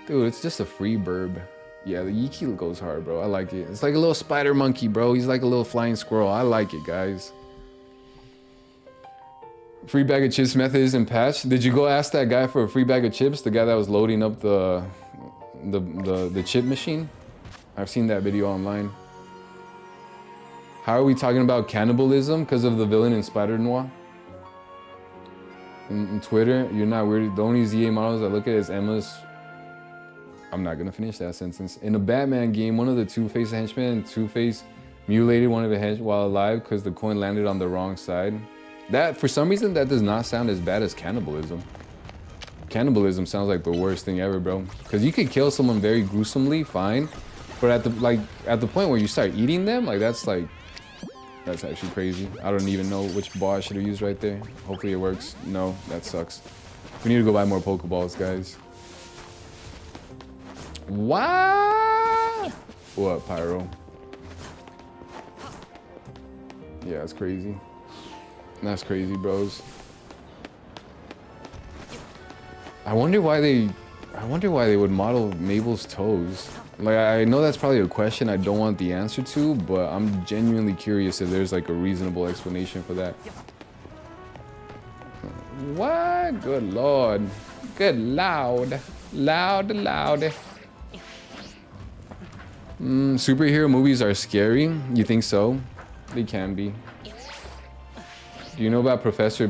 Dude, it's just a free burb. Yeah, the Yiki goes hard, bro. I like it. It's like a little spider monkey, bro. He's like a little flying squirrel. I like it, guys. Free bag of chips method isn't patched. Did you go ask that guy for a free bag of chips? The guy that was loading up the chip machine? I've seen that video online. How are we talking about cannibalism because of the villain in Spider Noir? In Twitter, you're not weird. The only ZA models I look at is Emma's. I'm not gonna finish that sentence. In a Batman game, one of the Two-Face henchmen, Two-Face mutilated one of the henchmen while alive because the coin landed on the wrong side. That, for some reason, that does not sound as bad as cannibalism. Cannibalism sounds like the worst thing ever, bro. Because you could kill someone very gruesomely, fine. But at the point where you start eating them, like that's actually crazy. I don't even know which ball I should have used right there. Hopefully it works. No, that sucks. We need to go buy more Pokeballs, guys. What? What, Pyro? Yeah, that's crazy. That's crazy, bros. I wonder why they would model Mabel's toes. Like, I know that's probably a question I don't want the answer to, but I'm genuinely curious if there's like a reasonable explanation for that. What? Good lord. Good loud. Loud. Superhero movies are scary? You think so? They can be. Do you know about Professor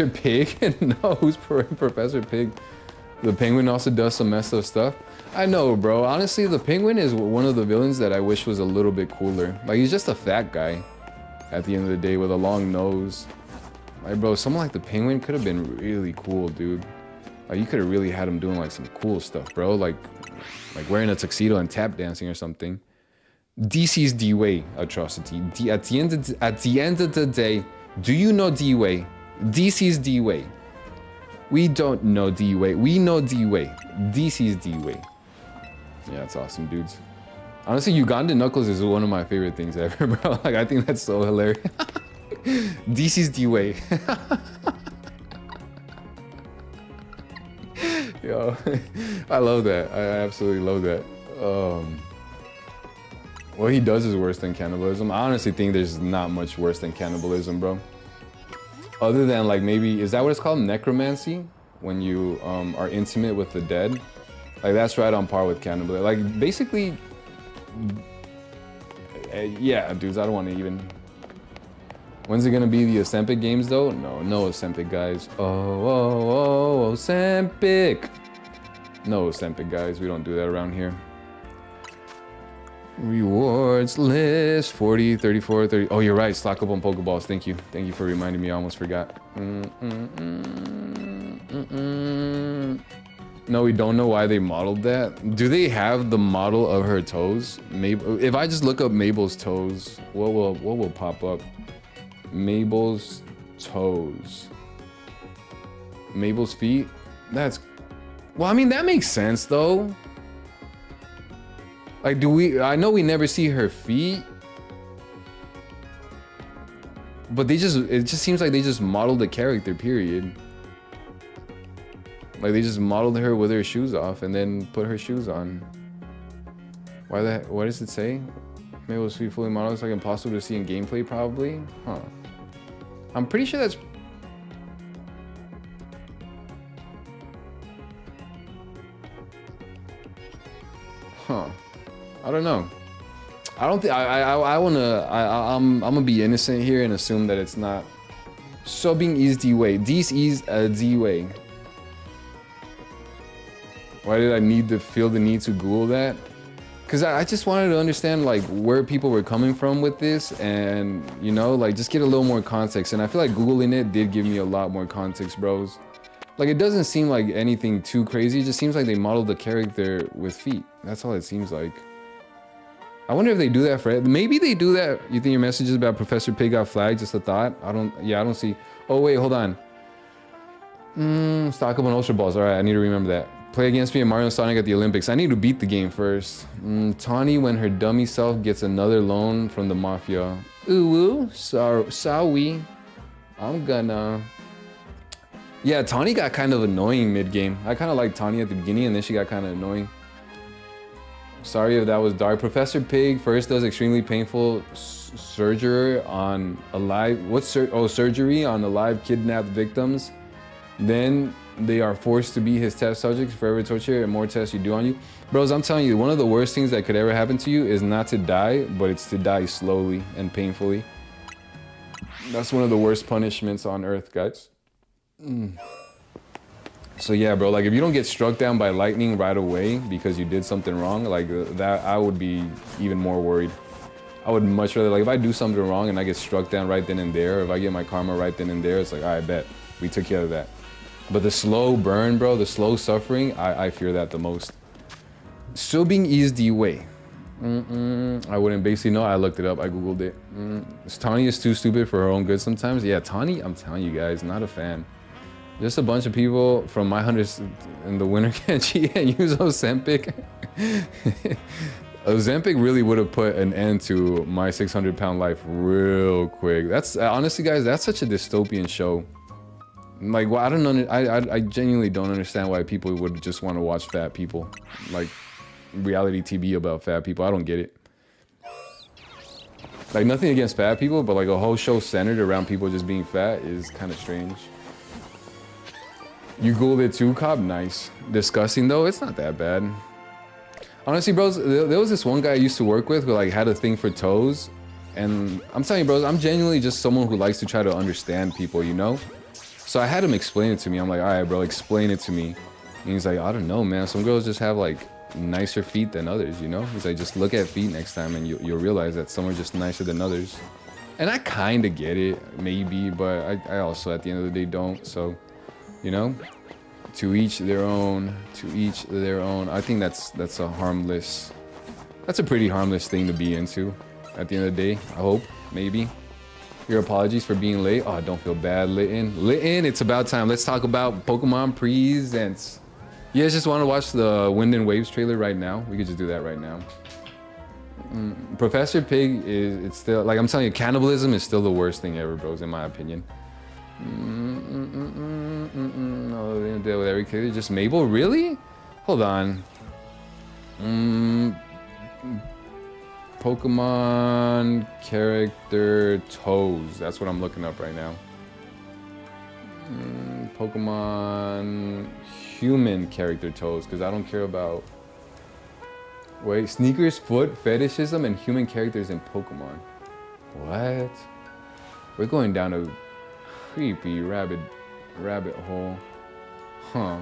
Pig? No, who's Professor Pig? The Penguin also does some messed up stuff. I know, bro. Honestly, the Penguin is one of the villains that I wish was a little bit cooler. Like, he's just a fat guy at the end of the day with a long nose. Like, bro, someone like the Penguin could have been really cool, dude. Like, you could have really had him doing like some cool stuff, bro. Like wearing a tuxedo and tap dancing or something. DC's D-Way atrocity. At the end of the day, do you know D-Way? DC's D-Way. We don't know D-Way. We know D-Way. DC's D-Way. Yeah, that's awesome, dudes. Honestly, Ugandan Knuckles is one of my favorite things ever, bro. Like, I think that's so hilarious. DC's D-Way. Yo, I love that. I absolutely love that. What he does is worse than cannibalism. I honestly think there's not much worse than cannibalism, bro. Other than, like, maybe, is that what it's called? Necromancy? When you are intimate with the dead? Like, that's right on par with cannibalism. Like, basically, yeah, dudes, I don't want to even. When's it gonna be the Ozempic games, though? No Ozempic, guys. Oh, Ozempic. No Ozempic, guys. We don't do that around here. Rewards list 40, 34, 30. Oh, you're right. Stock up on Pokeballs. Thank you. Thank you for reminding me. I almost forgot. No, we don't know why they modeled that. Do they have the model of her toes? Mabel. If I just look up Mabel's toes, what will pop up? Mabel's toes. Mabel's feet. That's. Well, I mean that makes sense though. Like, do we? I know we never see her feet, but it just seems like they just modeled the character. Period. Like they just modeled her with her shoes off and then put her shoes on. Why the? What does it say? Mabel's feet fully modeled. It's like impossible to see in gameplay, probably. Huh? I'm pretty sure that's. Huh? I don't know. I don't think I'm gonna be innocent here and assume that it's not. Subbing is the way. This is the way. Why did I feel the need to Google that? Because I just wanted to understand like where people were coming from with this, and you know, like just get a little more context. And I feel like Googling it did give me a lot more context, bros. Like it doesn't seem like anything too crazy. It just seems like they modeled the character with feet. That's all it seems like. I wonder if they do that for. Maybe they do that. You think your message is about Professor Pig got flagged? Just a thought. I don't see. Oh wait, hold on. Stock up on Ultra Balls. All right, I need to remember that. Play against me and Mario and Sonic at the Olympics. I need to beat the game first. Tawny when her dummy self gets another loan from the Mafia. Ooh, sorry. I'm gonna. Yeah, Tawny got kind of annoying mid-game. I kind of liked Tawny at the beginning, and then she got kind of annoying. Sorry if that was dark. Professor Pig first does extremely painful surgery on alive. Surgery on alive kidnapped victims. Then they are forced to be his test subjects, forever torture, and more tests you do on you. Bros, I'm telling you, one of the worst things that could ever happen to you is not to die, but it's to die slowly and painfully. That's one of the worst punishments on earth, guys. So yeah, bro, like if you don't get struck down by lightning right away because you did something wrong, like that, I would be even more worried. I would much rather, like if I do something wrong and I get struck down right then and there, or if I get my karma right then and there, it's like, all right, bet, we took care of that. But the slow burn, bro, the slow suffering, I fear that the most. Still being eased the way. I wouldn't basically know. I looked it up. I Googled it. Tawny is too stupid for her own good sometimes. Yeah, Tawny, I'm telling you guys, not a fan. Just a bunch of people from my hunters in the winter can't cheat and use Ozempic. Ozempic really would have put an end to my 600-pound life real quick. That's honestly, guys, that's such a dystopian show. Like, well, I genuinely don't understand why people would just want to watch fat people, like reality TV about fat people. I don't get it. Like, nothing against fat people, but like a whole show centered around people just being fat is kind of strange. You Googled it too, Cobb? Nice. Disgusting though, it's not that bad. Honestly, bros, there was this one guy I used to work with who like had a thing for toes. And I'm telling you, bros, I'm genuinely just someone who likes to try to understand people, you know? So I had him explain it to me. I'm like, all right, bro, explain it to me. And he's like, I don't know, man. Some girls just have like nicer feet than others, you know? He's like, just look at feet next time and you'll realize that some are just nicer than others. And I kind of get it, maybe, but I also at the end of the day don't. So, you know, to each their own, to each their own. I think that's a pretty harmless thing to be into at the end of the day, I hope, maybe. Your apologies for being late. Oh, don't feel bad, Litten. Litten, it's about time. Let's talk about Pokemon Presents. You guys just want to watch the Wind and Waves trailer right now? We could just do that right now. Professor Pig it's still, like I'm telling you, cannibalism is still the worst thing ever, bros, in my opinion. No, they didn't deal with every character. Just Mabel? Really? Hold on. Pokemon character toes. That's what I'm looking up right now. Pokemon human character toes, because I don't care about. Wait, sneakers, foot, fetishism, and human characters in Pokemon. What? We're going down a creepy rabbit hole. Huh.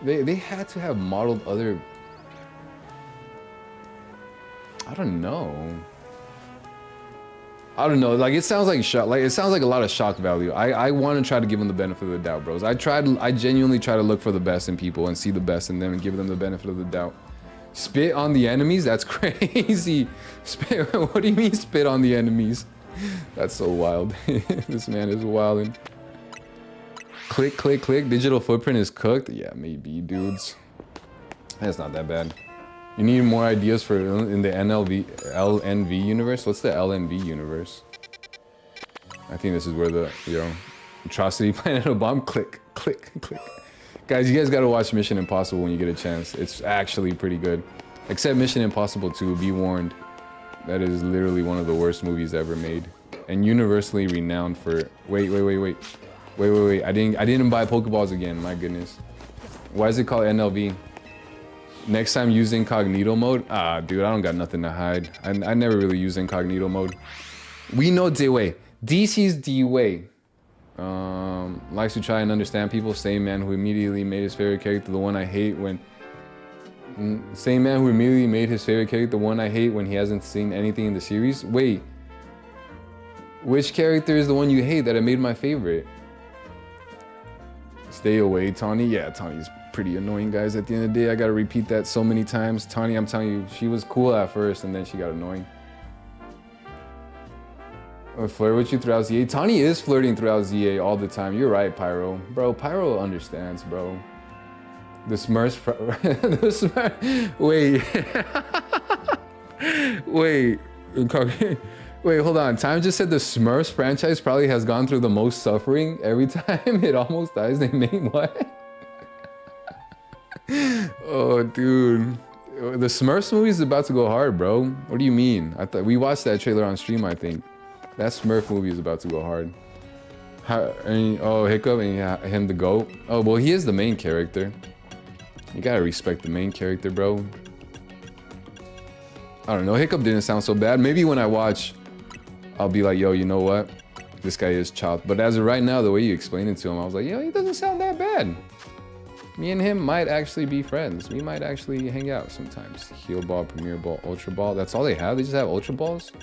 They had to have modeled other. I don't know. I don't know. Like it sounds like shock. Like it sounds like a lot of shock value. I want to try to give them the benefit of the doubt, bros. I genuinely try to look for the best in people and see the best in them and give them the benefit of the doubt. Spit on the enemies? That's crazy. Spit. What do you mean spit on the enemies? That's so wild. This man is wilding. Click, click, click. Digital footprint is cooked. Yeah, maybe, dudes. That's not that bad. You need more ideas for in the LNV universe. What's the LNV universe? I think this is where the atrocity planet of bomb. Click, click, click. Guys, you guys gotta watch Mission Impossible when you get a chance. It's actually pretty good. Except Mission Impossible 2, be warned. That is literally one of the worst movies ever made. And universally renowned for... Wait. I didn't buy Pokeballs again, my goodness. Why is it called NLV? Next time use incognito mode? Ah, dude, I don't got nothing to hide. I never really use incognito mode. We know D-Way. DC's D-Way. Likes to try and understand people. Same man who immediately made his favorite character the one I hate when... Same man who immediately made his favorite character the one I hate when he hasn't seen anything in the series? Wait. Which character is the one you hate that I made my favorite? Stay away, Tawny. Yeah, Tawny's pretty annoying, guys. At the end of the day, I gotta repeat that so many times. Tawny, I'm telling you, she was cool at first and then she got annoying. I flirt with you throughout ZA. Tawny is flirting throughout ZA all the time. You're right, Pyro. Bro, Pyro understands, bro. The Smurfs... the Smurf... Wait. Wait, hold on. Time just said the Smurfs franchise probably has gone through the most suffering. Every time it almost dies, they make what? Oh, dude. The Smurfs movie is about to go hard, bro. What do you mean? I thought we watched that trailer on stream, I think. That Smurf movie is about to go hard. Oh, Hiccup and him the GOAT. Oh, well, he is the main character. You gotta respect the main character, bro. I don't know. Hiccup didn't sound so bad. Maybe when I watch, I'll be like, yo, you know what? This guy is chopped. But as of right now, the way you explained it to him, I was like, yo, he doesn't sound that bad. Me and him might actually be friends. We might actually hang out sometimes. Heal Ball, Premier Ball, Ultra Ball. That's all they have? They just have Ultra Balls?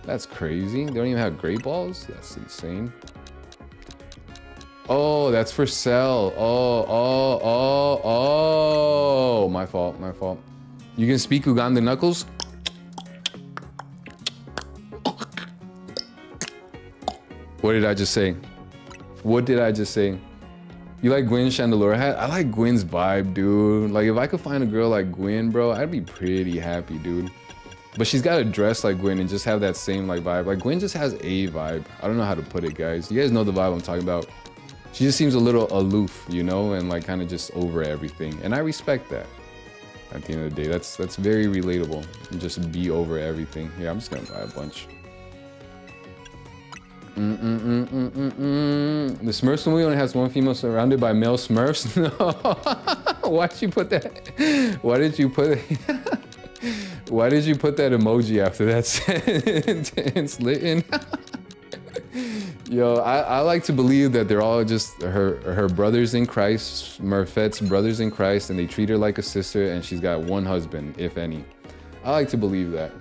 That's crazy. They don't even have Great Balls? That's insane. Oh, that's for sale. Oh. My fault. You can speak Uganda Knuckles? What did I just say? You like Gwen Chandelure hat? I like Gwen's vibe, dude. Like, if I could find a girl like Gwen, bro, I'd be pretty happy, dude. But she's got to dress like Gwen and just have that same, like, vibe. Like, Gwen just has a vibe. I don't know how to put it, guys. You guys know the vibe I'm talking about. She just seems a little aloof, you know, and, like, kind of just over everything. And I respect that. At the end of the day, that's very relatable. And just be over everything. Yeah, I'm just gonna buy a bunch. The Smurfs movie only has one female surrounded by male Smurfs? No. Why'd you put that? Why did you put that emoji after that sentence, Litton? Yo, I like to believe that they're all just her brothers in Christ, Smurfette's brothers in Christ, and they treat her like a sister, and she's got one husband, if any. I like to believe that.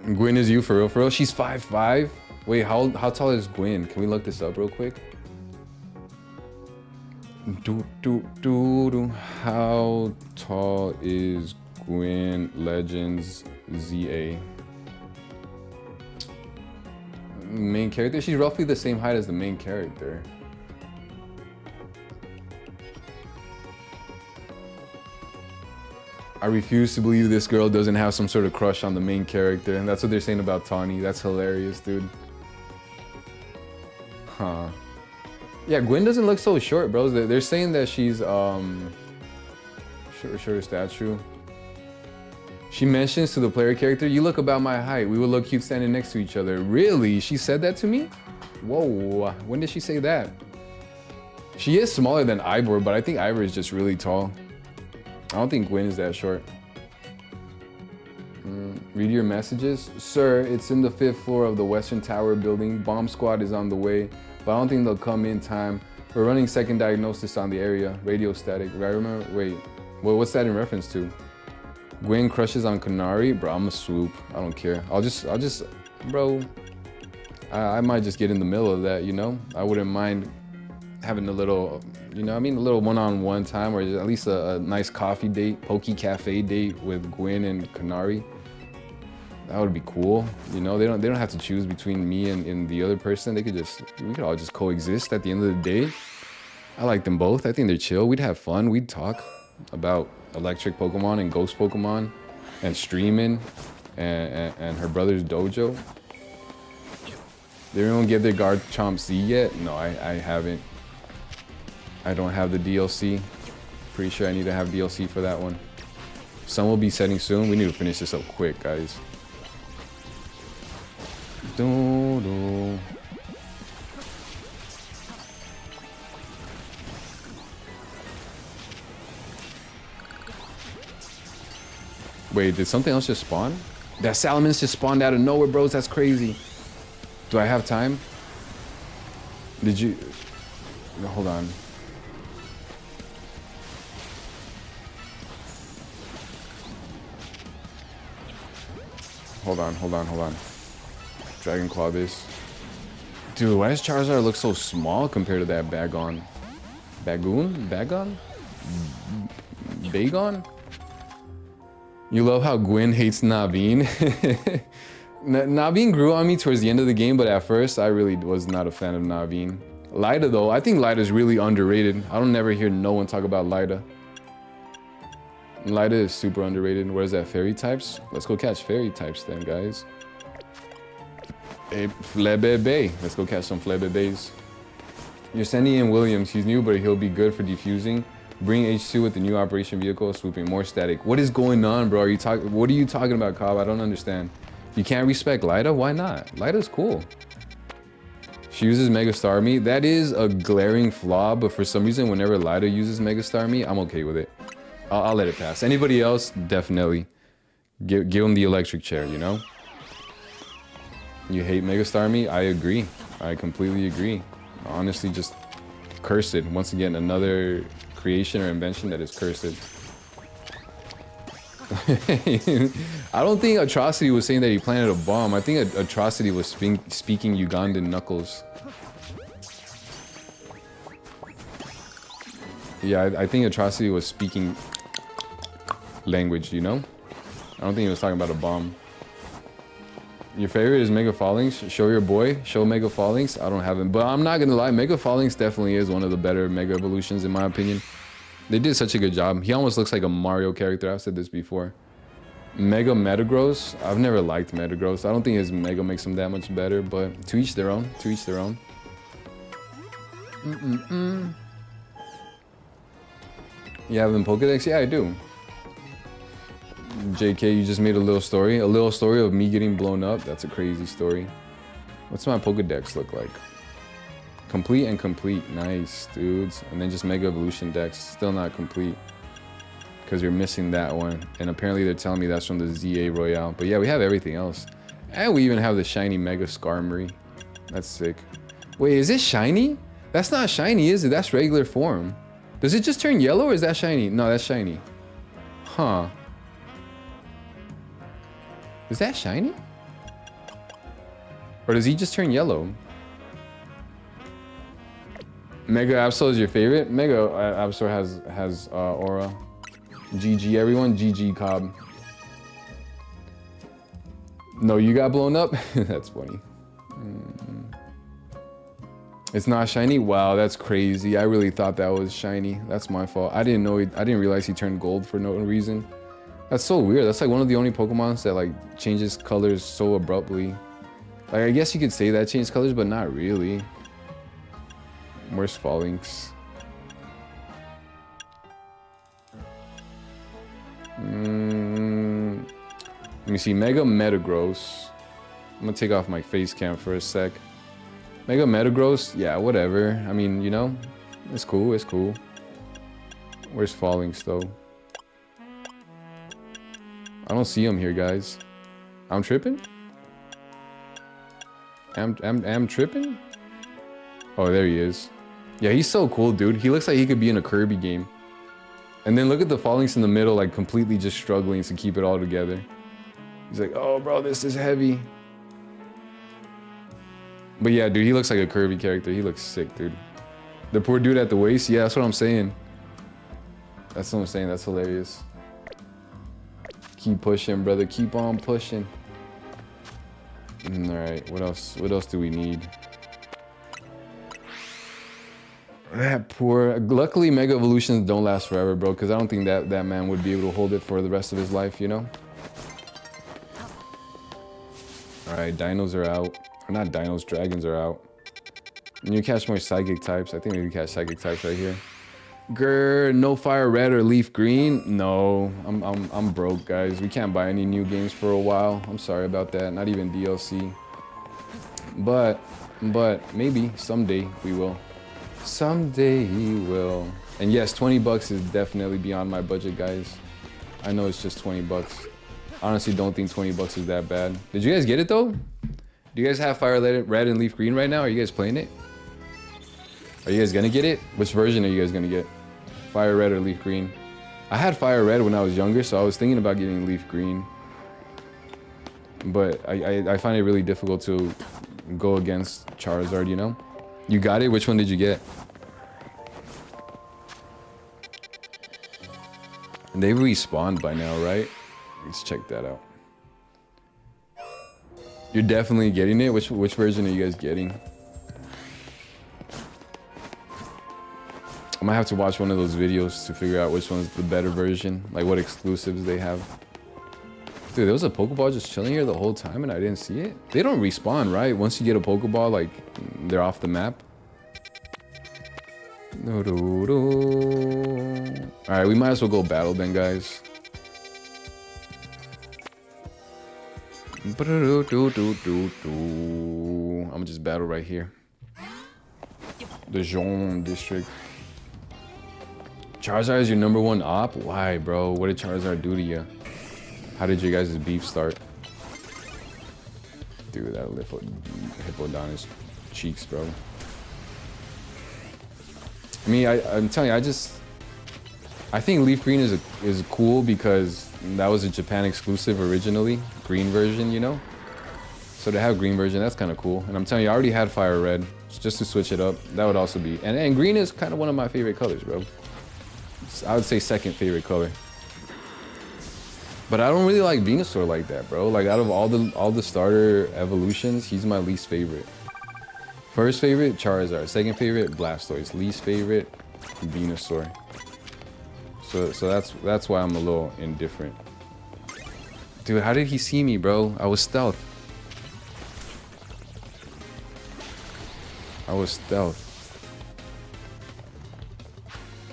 Gwen is you for real, for real? She's 5'5"? Wait, how tall is Gwen? Can we look this up real quick? How tall is Gwen Legends ZA? Main character? She's roughly the same height as the main character. I refuse to believe this girl doesn't have some sort of crush on the main character. And that's what they're saying about Tawny. That's hilarious, dude. Huh. Yeah, Gwen doesn't look so short, bros. They're saying that she's, shorter statue. She mentions to the player character, you look about my height. We would look cute standing next to each other. Really? She said that to me? Whoa, when did she say that? She is smaller than Ivor, but I think Ivor is just really tall. I don't think Gwen is that short. Read your messages. Sir, it's in the 5th floor of the Western Tower building. Bomb squad is on the way, but I don't think they'll come in time We're running second diagnosis on the area. Radio static. I remember. Wait. What's that in reference to? Gwen crushes on Canary? Bro, I'm a swoop. I don't care. I'll just, bro. I might just get in the middle of that, you know? I wouldn't mind having a little, you know what I mean? A little one-on-one time, or at least a nice coffee date, Poke Cafe date with Gwen and Canary. That would be cool. You know, they don't have to choose between me and the other person. We could all just coexist at the end of the day. I like them both. I think they're chill. We'd have fun. We'd talk about electric Pokemon and ghost Pokemon and streaming and her brother's dojo. They don't get their Garchomp Z yet? No, I haven't. I don't have the DLC. Pretty sure I need to have DLC for that one. Sun will be setting soon. We need to finish this up quick, guys. Do. Wait, did something else just spawn? That Salamence just spawned out of nowhere, bros. That's crazy. Do I have time? Did you... No, hold on. Hold on. Dragon Claw this. Dude, why does Charizard look so small compared to that Bagon? Bagon? You love how Gwen hates Naveen? Naveen grew on me towards the end of the game, but at first I really was not a fan of Naveen. Lida though, I think Lida's really underrated. I don't never hear no one talk about Lida. Lida is super underrated. Where's that? Fairy types? Let's go catch fairy types then, guys. Hey, Flebebe. Let's go catch some Flebebes. You're sending in Williams. He's new, but he'll be good for defusing. Bring H2 with the new operation vehicle, swooping more static. What is going on, bro? What are you talking about, Cobb? I don't understand. You can't respect Lida? Why not? Lida's cool. She uses Mega Starmie. That is a glaring flaw, but for some reason, whenever Lida uses Mega Starmie, I'm okay with it. I'll let it pass. Anybody else, definitely give them the electric chair, you know? You hate Mega Starmie? I agree. I completely agree. Honestly, just cursed. Once again, another creation or invention that is cursed. I don't think Atrocity was saying that he planted a bomb. I think Atrocity was speaking Ugandan knuckles. Yeah, I think Atrocity was speaking language, you know? I don't think he was talking about a bomb. Your favorite is Mega Fallings? Show your boy. Show Mega Fallings? I don't have him. But I'm not gonna lie, Mega Fallings definitely is one of the better Mega Evolutions in my opinion. They did such a good job. He almost looks like a Mario character. I've said this before. Mega Metagross? I've never liked Metagross. I don't think his Mega makes him that much better, but to each their own. To each their own. You have them Pokedex? Yeah, I do. JK, you just made a little story of me getting blown up. That's a crazy story. What's my Pokedex look like? Complete and complete. Nice, dudes. And then just Mega Evolution Dex. Still not complete. Because you're missing that one. And apparently they're telling me that's from the ZA Royale. But yeah, we have everything else. And we even have the shiny Mega Skarmory. That's sick. Wait, is it shiny? That's not shiny, is it? That's regular form. Does it just turn yellow or is that shiny? No, that's shiny. Huh. Is that shiny? Or does he just turn yellow? Mega Absol is your favorite? Mega Absol has aura. GG everyone, GG Cobb. No, you got blown up? That's funny. It's not shiny? Wow, that's crazy. I really thought that was shiny. That's my fault. I didn't realize he turned gold for no reason. That's so weird. That's like one of the only Pokemons that like changes colors so abruptly. Like I guess you could say that changed colors, but not really. Where's Fallings? Let me see. Mega Metagross. I'm gonna take off my face cam for a sec. Mega Metagross? Yeah, whatever. I mean, you know, it's cool. It's cool. Where's Fallings though? I don't see him here, guys. I'm tripping? I'm tripping? Oh, there he is. Yeah, he's so cool, dude. He looks like he could be in a Kirby game. And then look at the Phalanx in the middle, like completely just struggling to keep it all together. He's like, oh, bro, this is heavy. But yeah, dude, he looks like a Kirby character. He looks sick, dude. The poor dude at the waist. Yeah, that's what I'm saying. That's what I'm saying. That's hilarious. Keep pushing, brother. Keep on pushing. All right, what else? What else do we need? That poor. Luckily, Mega Evolutions don't last forever, bro. Because I don't think that man would be able to hold it for the rest of his life, you know. All right, dinos are out. Or not dinos, dragons are out. And you catch more psychic types. I think we can catch psychic types right here. Grr, no fire red or leaf green. No, I'm broke, guys. We can't buy any new games for a while. I'm sorry about that. Not even DLC. But maybe someday we will. Someday we will. And yes, 20 bucks is definitely beyond my budget, guys. I know it's just 20 bucks. Honestly, don't think 20 bucks is that bad. Did you guys get it though? Do you guys have fire red and leaf green right now? Are you guys playing it? Are you guys gonna get it? Which version are you guys gonna get? Fire red or leaf green? I had fire red when I was younger, so I was thinking about getting leaf green. But I find it really difficult to go against Charizard, you know? You got it? Which one did you get? And they respawned by now, right? Let's check that out. You're definitely getting it? Which version are you guys getting? I might have to watch one of those videos to figure out which one's the better version. Like what exclusives they have. Dude, there was a Pokeball just chilling here the whole time and I didn't see it. They don't respawn, right? Once you get a Pokeball, like, they're off the map. Alright, we might as well go battle then, guys. I'm gonna just battle right here. The Jean district. Charizard is your #1 op? Why, bro? What did Charizard do to you? How did your guys' beef start? Dude, that Hippodon's cheeks, bro. I mean, I'm telling you, I think Leaf Green is cool because that was a Japan exclusive originally, green version, you know? So to have green version, that's kind of cool. And I'm telling you, I already had Fire Red, just to switch it up. That would also be, and green is kind of one of my favorite colors, bro. I would say second favorite color. But I don't really like Venusaur like that, bro. Like out of all the starter evolutions, he's my least favorite. First favorite, Charizard. Second favorite, Blastoise. Least favorite, Venusaur. So that's why I'm a little indifferent. Dude, how did he see me, bro? I was stealth.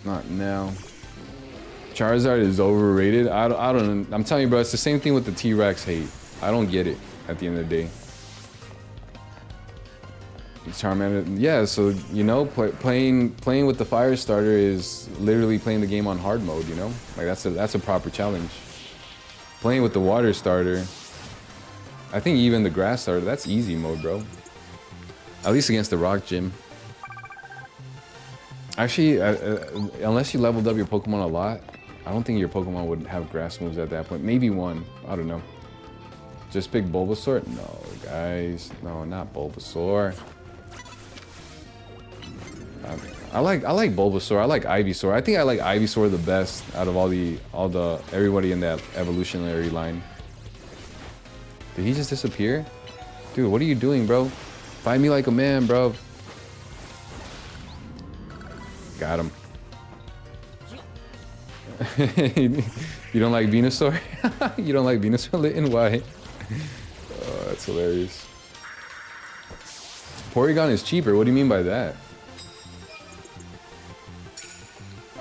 Not now. Charizard is overrated. I don't. I'm telling you, bro. It's the same thing with the T-Rex hate. I don't get it. At the end of the day. Charmander. Yeah. So you know, playing with the fire starter is literally playing the game on hard mode. You know, like that's a proper challenge. Playing with the water starter. I think even the grass starter, that's easy mode, bro. At least against the rock gym. Actually, unless you leveled up your Pokemon a lot, I don't think your Pokemon would have grass moves at that point. Maybe one. I don't know. Just pick Bulbasaur? No, guys. No, not Bulbasaur. I like Bulbasaur. I like Ivysaur. I think I like Ivysaur the best out of all the everybody in that evolutionary line. Did he just disappear? Dude, what are you doing, bro? Fight me like a man, bro. Got him. You don't like Venusaur? You don't like Venusaur, Litten? Why? Oh, that's hilarious. Porygon is cheaper. What do you mean by that?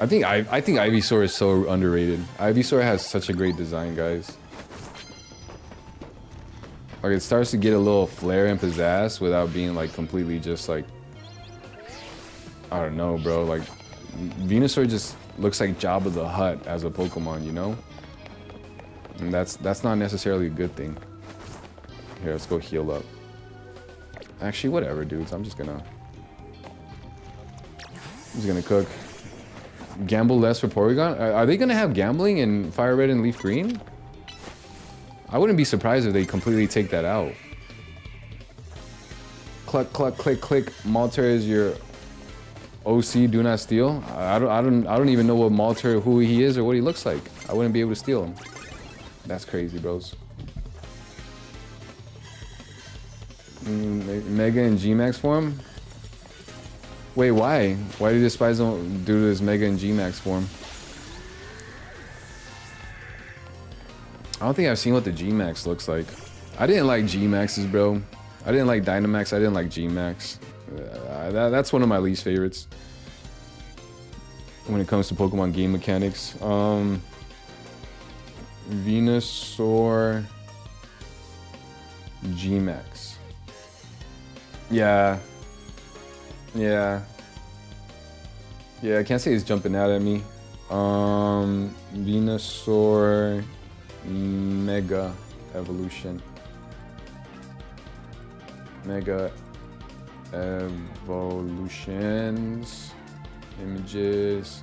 I think Ivysaur is so underrated. Ivysaur has such a great design, guys. Like it starts to get a little flair and pizzazz without being like completely just like, I don't know, bro. Like Venusaur just looks like Jabba the Hutt as a Pokemon, you know? And that's not necessarily a good thing. Here, let's go heal up. Actually, whatever, dudes. I'm just gonna... He's gonna cook. Gamble less for Porygon? Are they gonna have gambling in Fire Red and Leaf Green? I wouldn't be surprised if they completely take that out. Cluck, cluck, click, click. Malter is your OC. Do not steal. I don't even know what Malter, who he is, or what he looks like. I wouldn't be able to steal him. That's crazy, bros. Mega and G-Max form? Wait, why? Why do the spies don't do this Mega and G-Max form? I don't think I've seen what the G-Max looks like. I didn't like G-Maxes, bro. I didn't like Dynamax. I didn't like G-Max. That's one of my least favorites when it comes to Pokemon game mechanics. Venusaur G-Max. Yeah, I can't say he's jumping out at me. Venusaur Mega Evolution. Mega Evolutions. Images.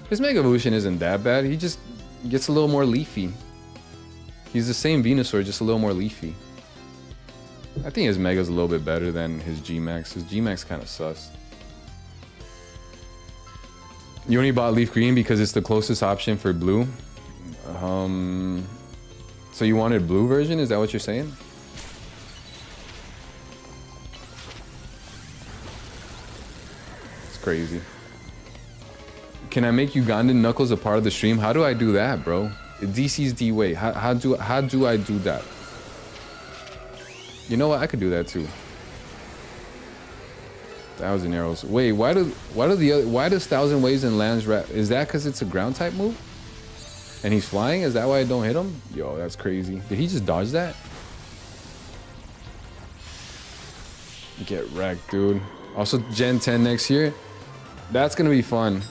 His Mega Evolution isn't that bad. He just gets a little more leafy. He's the same Venusaur, just a little more leafy. I think his Mega's a little bit better than his G-Max. His G-Max kind of sus. You only bought Leaf Green because it's the closest option for blue? So you wanted blue version? Is that what you're saying? It's crazy. Can I make Ugandan Knuckles a part of the stream? How do I do that, bro? DC's D-Way. How do I do that? You know what? I could do that too. 1,000 arrows. Wait, why does 1,000 waves and lands is that because it's a ground type move? And he's flying? Is that why I don't hit him? Yo, that's crazy. Did he just dodge that? Get wrecked, dude. Also, Gen 10 next year. That's gonna be fun.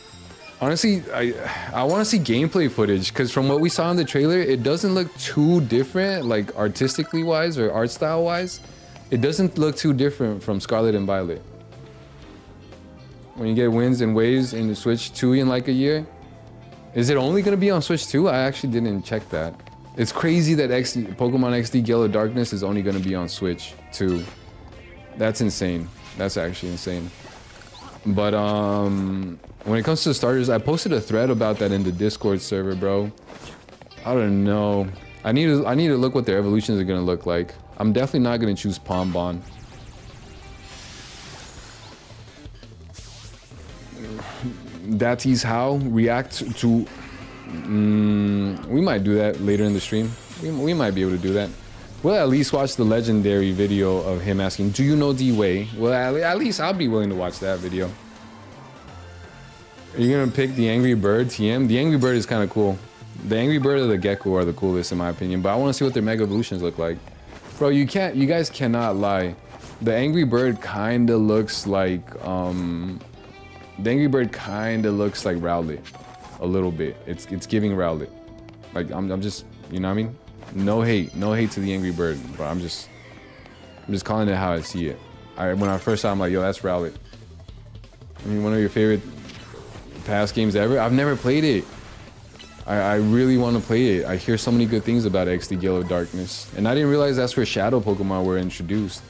Honestly, I want to see gameplay footage because from what we saw in the trailer, it doesn't look too different, like artistically wise or art style wise. It doesn't look too different from Scarlet and Violet. When you get winds and waves in the Switch 2 in like a year. Is it only going to be on Switch 2? I actually didn't check that. It's crazy that Pokemon XD Yellow Darkness is only going to be on Switch 2. That's insane. That's actually insane. But when it comes to starters, I posted a thread about that in the Discord server, bro. I don't know. I need to look what their evolutions are gonna look like. I'm definitely not gonna choose Pombon. That is how react to. We might do that later in the stream. We might be able to do that. We'll at least watch the legendary video of him asking, "Do you know D-Way?" Well, at least I'll be willing to watch that video. Are you gonna pick the Angry Bird TM? The Angry Bird is kind of cool. The Angry Bird or the Gecko are the coolest in my opinion, but I want to see what their Mega Evolutions look like. Bro, you guys cannot lie. The Angry Bird kind of looks like, the Angry Bird kind of looks like Rowlet. A little bit. It's giving Rowlet. Like, I'm just, you know what I mean? No hate to the Angry Bird, but I'm just calling it how I see it. When I first saw it, I'm like, yo, that's Rowlet. I mean, one of your favorite past games ever? I've never played it. I really want to play it. I hear so many good things about XD Yellow Darkness. And I didn't realize that's where Shadow Pokemon were introduced.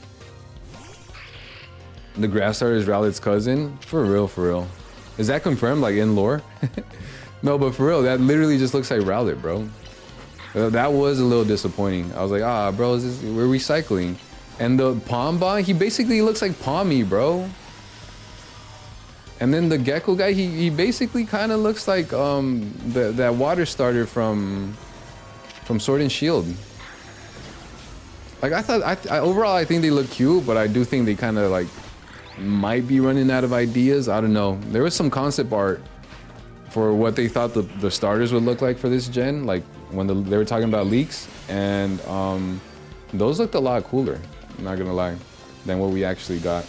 The Grass Starter is Rowlet's cousin? For real. Is that confirmed, like, in lore? No, but for real, that literally just looks like Rowlet, bro. That was a little disappointing. I was like, bro, we're recycling. And the Pombon, he basically looks like Palmy, bro. And then the Gecko guy, he basically kind of looks like that water starter from Sword and Shield. Like overall I think they look cute, but I do think they kind of like might be running out of ideas. I don't know. There was some concept art for what they thought the starters would look like for this gen, like when they were talking about leaks, and those looked a lot cooler, I'm not gonna lie, than what we actually got.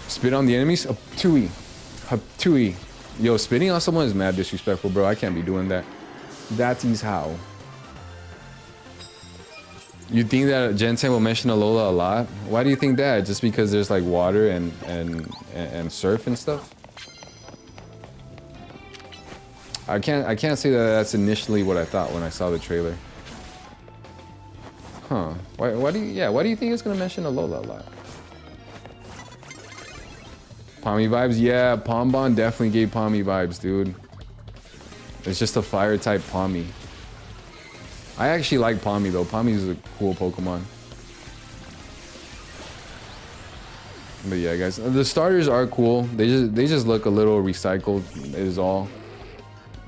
Spit on the enemies? Haptui. Yo, spitting on someone is mad disrespectful, bro. I can't be doing that. That is how. You think that Gen 10 will mention Alola a lot? Why do you think that? Just because there's like water and surf and stuff? I can't say that that's initially what I thought when I saw the trailer. Huh. Why do you think it's gonna mention Alola a lot? Palmy vibes? Yeah, Pombon definitely gave Palmy vibes, dude. It's just a fire type Palmy. I actually like Palmy though. Palmy is a cool Pokemon. But yeah, guys, the starters are cool. They just look a little recycled is all.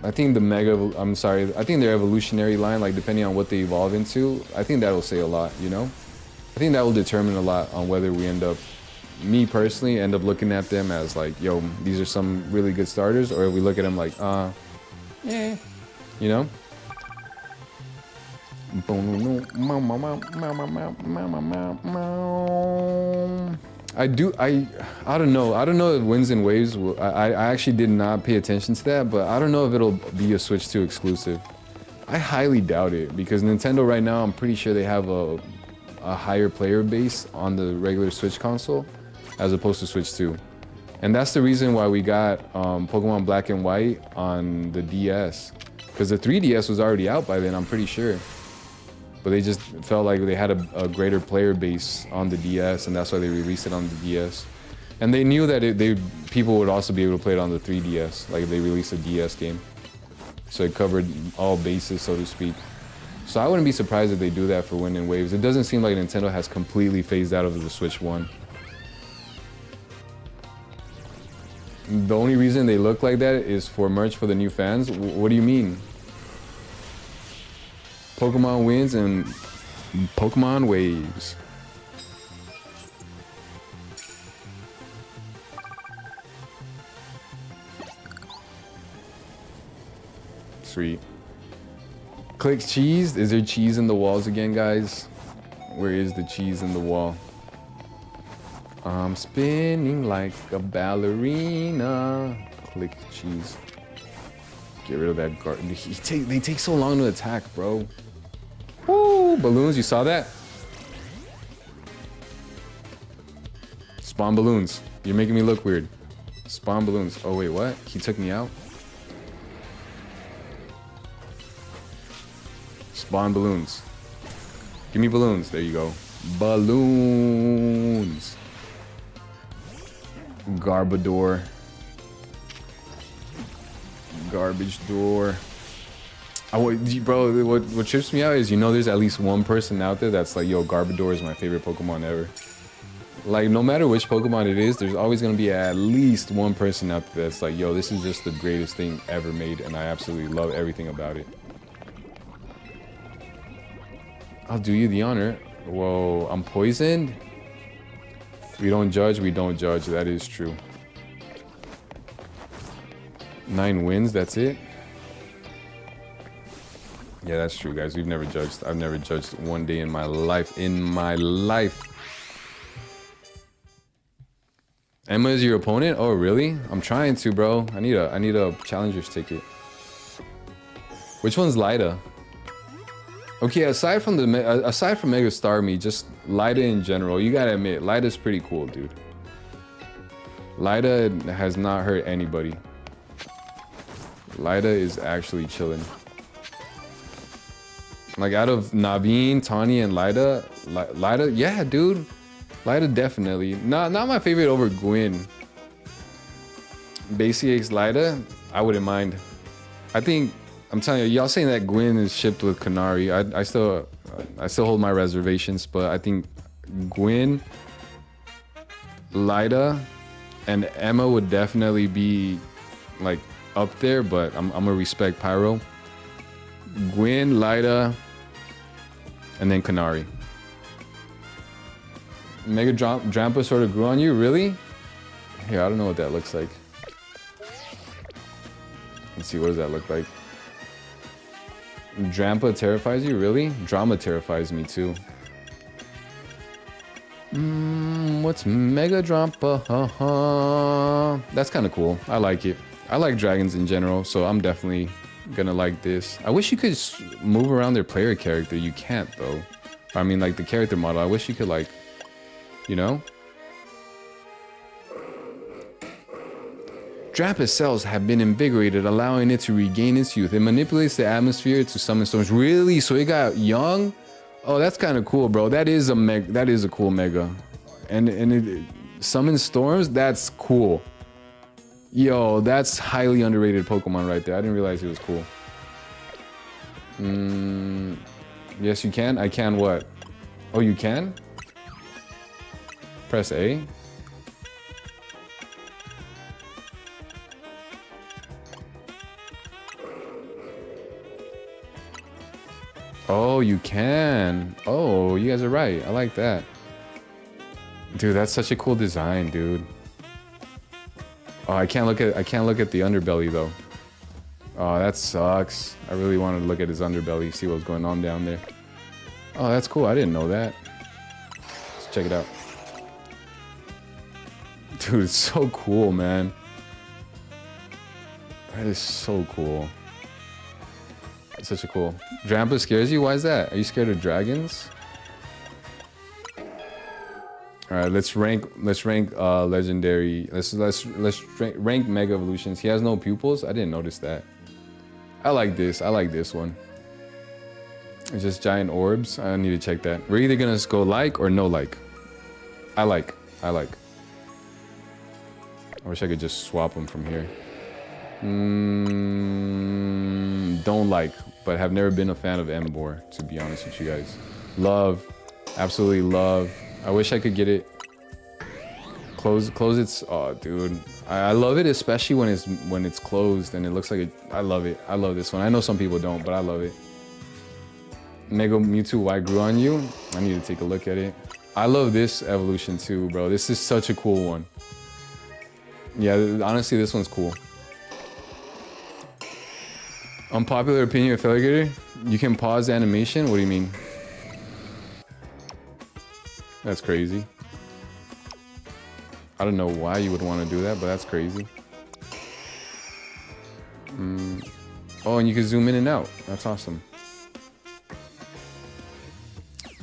I think I think their evolutionary line, like depending on what they evolve into, I think that'll say a lot, you know? I think that will determine a lot on whether we me personally, end up looking at them as like, yo, these are some really good starters, or if we look at them like, you know? I don't know. I don't know if Winds and Waves will, I actually did not pay attention to that, but I don't know if it'll be a Switch 2 exclusive. I highly doubt it, because Nintendo right now, I'm pretty sure they have a higher player base on the regular Switch console as opposed to Switch 2. And that's the reason why we got Pokemon Black and White on the DS, because the 3DS was already out by then, I'm pretty sure. But they just felt like they had a greater player base on the DS, and that's why they released it on the DS. And they knew that people would also be able to play it on the 3DS, like they released a DS game. So it covered all bases, so to speak. So I wouldn't be surprised if they do that for Wind and Waves. It doesn't seem like Nintendo has completely phased out of the Switch 1. The only reason they look like that is for merch for the new fans. What do you mean? Pokemon Winds and Pokemon Waves. Sweet. Click cheese. Is there cheese in the walls again, guys? Where is the cheese in the wall? I'm spinning like a ballerina. Click cheese. Get rid of that guard. They take so long to attack, bro. Woo! Balloons, you saw that? Spawn balloons. You're making me look weird. Spawn balloons. Oh wait, what? He took me out? Spawn balloons. Give me balloons. There you go. Balloons. Garbodor. Garbage door. Bro, what trips me out is, there's at least one person out there that's like, yo, Garbodor is my favorite Pokemon ever. Like, no matter which Pokemon it is, there's always gonna be at least one person out there that's like, yo, this is just the greatest thing ever made, and I absolutely love everything about it. I'll do you the honor. Whoa, I'm poisoned? We don't judge, we don't judge. That is true. 9 wins, that's it? Yeah, that's true, guys. We've never judged. I've never judged one day in my life. Emma is your opponent? Oh, really? I'm trying to, bro. I need a challenger's ticket. Which one's Lida? Okay, aside from Mega Starmie, just Lida in general, you gotta admit, Lida's pretty cool, dude. Lida has not hurt anybody. Lida is actually chilling. Like, out of Naveen, Tawny, and Lida, yeah, dude. Lida definitely. Not my favorite over Gwyn. Basic Lida, I wouldn't mind. I think, I'm telling you, y'all saying that Gwyn is shipped with Kanari. I still hold my reservations, but I think Gwyn, Lida, and Emma would definitely be like up there, but I'm gonna respect Pyro. Gwyn, Lida, and then Kanari. Mega Drampa sort of grew on you, really? Here, I don't know what that looks like. Let's see, what does that look like? Drampa terrifies you, really? Drama terrifies me too. What's Mega Drampa? That's kind of cool. I like it. I like dragons in general, so I'm definitely gonna like this. I wish you could move around their player character. You can't though. I mean, like the character model. I wish you could like, you know? Drampus cells have been invigorated, allowing it to regain its youth. It manipulates the atmosphere to summon storms. Really? So it got young? Oh, that's kind of cool, bro. That is a cool mega. And it summons storms? That's cool. Yo, that's highly underrated Pokemon right there. I didn't realize it was cool. Yes, you can. I can what? Oh, you can? Press A. Oh, you can. Oh, you guys are right. I like that. Dude, that's such a cool design, dude. Oh, I can't look at the underbelly though. Oh, that sucks. I really wanted to look at his underbelly, see what's going on down there. Oh, that's cool. I didn't know that. Let's check it out. Dude, it's so cool, man. That is so cool. It's such a cool. Drampa scares you? Why is that? Are you scared of dragons? All right, let's rank legendary. Let's rank mega evolutions. He has no pupils. I didn't notice that. I like this. I like this one. It's just giant orbs. I need to check that. We're either gonna go like or no like. I like. I wish I could just swap them from here. Don't like, but have never been a fan of Embor, to be honest with you guys. Love, absolutely love. I wish I could get it. Close its. Oh, dude, I love it, especially when it's closed and it looks like it. I love it. I love this one. I know some people don't, but I love it. Mega Mewtwo Y grew on you. I need to take a look at it. I love this evolution too, bro. This is such a cool one. Yeah, honestly, this one's cool. Unpopular opinion of Felgator? You can pause the animation? What do you mean? That's crazy. I don't know why you would want to do that, but that's crazy. Oh, and you can zoom in and out. That's awesome.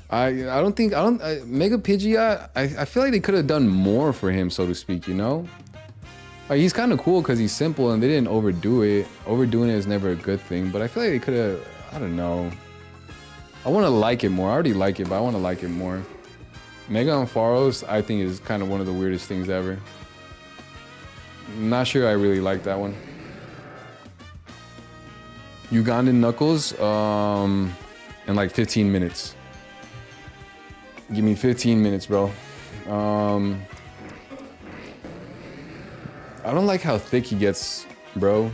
Mega Pidgeot, I feel like they could have done more for him, so to speak, you know? Like, he's kind of cool because he's simple and they didn't overdo it. Overdoing it is never a good thing, but I feel like they could have, I don't know. I want to like it more. I already like it, but I want to like it more. Mega Ampharos, I think, is kind of one of the weirdest things ever. Not sure I really like that one. Ugandan Knuckles, in like 15 minutes. Give me 15 minutes, bro. I don't like how thick he gets, bro.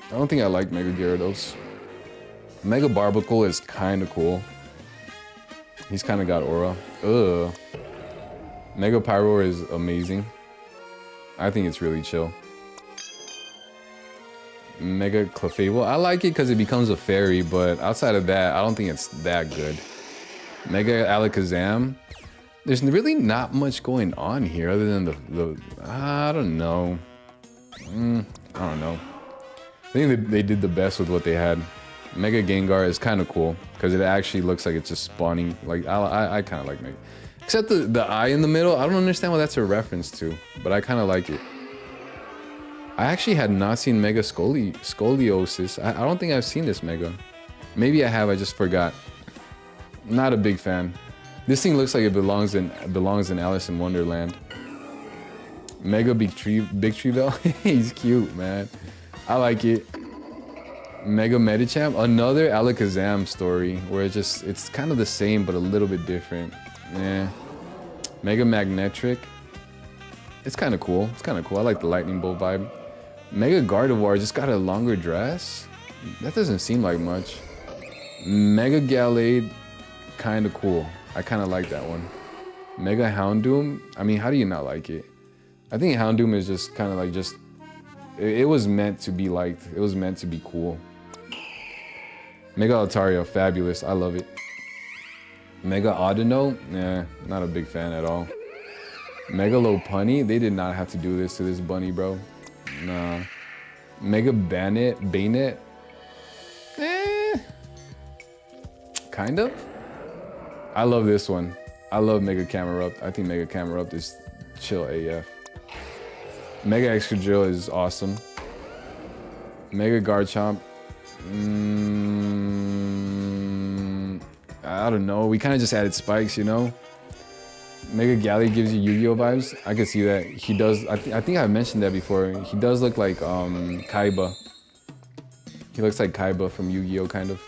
I don't think I like Mega Gyarados. Mega Barbacle is kind of cool. He's kind of got aura. Ugh. Mega Pyroar is amazing. I think it's really chill. Mega Clefable. I like it because it becomes a fairy, but outside of that, I don't think it's that good. Mega Alakazam. There's really not much going on here other than the I don't know. I don't know. I think they did the best with what they had. Mega Gengar is kind of cool because it actually looks like it's just spawning. Like I kind of like Mega. Except the eye in the middle. I don't understand what that's a reference to, but I kind of like it. I actually had not seen Mega Scoliosis. I don't think I've seen this Mega. Maybe I have, I just forgot. Not a big fan. This thing looks like it belongs in Alice in Wonderland. Mega Big Tree Bell. He's cute, man. I like it. Mega Medicham. Another Alakazam story where it's kind of the same but a little bit different. Yeah. Mega Magnetric. It's kind of cool. It's kind of cool. I like the lightning bolt vibe. Mega Gardevoir just got a longer dress. That doesn't seem like much. Mega Gallade. Kind of cool. I kind of like that one. Mega Houndoom. I mean, how do you not like it? I think Houndoom is just kind of like it was meant to be liked. It was meant to be cool. Mega Altaria, fabulous. I love it. Mega Audino, nah, not a big fan at all. Mega Lopunny, they did not have to do this to this bunny, bro. Nah. Mega Bayonet, kind of. I love this one. I love Mega Camerupt. I think Mega Camerupt is chill AF. Mega Excadrill is awesome. Mega Garchomp. I don't know. We kind of just added spikes, you know? Mega Galley gives you Yu-Gi-Oh vibes. I could see that. He does. I think I've mentioned that before. He does look like Kaiba. He looks like Kaiba from Yu-Gi-Oh kind of.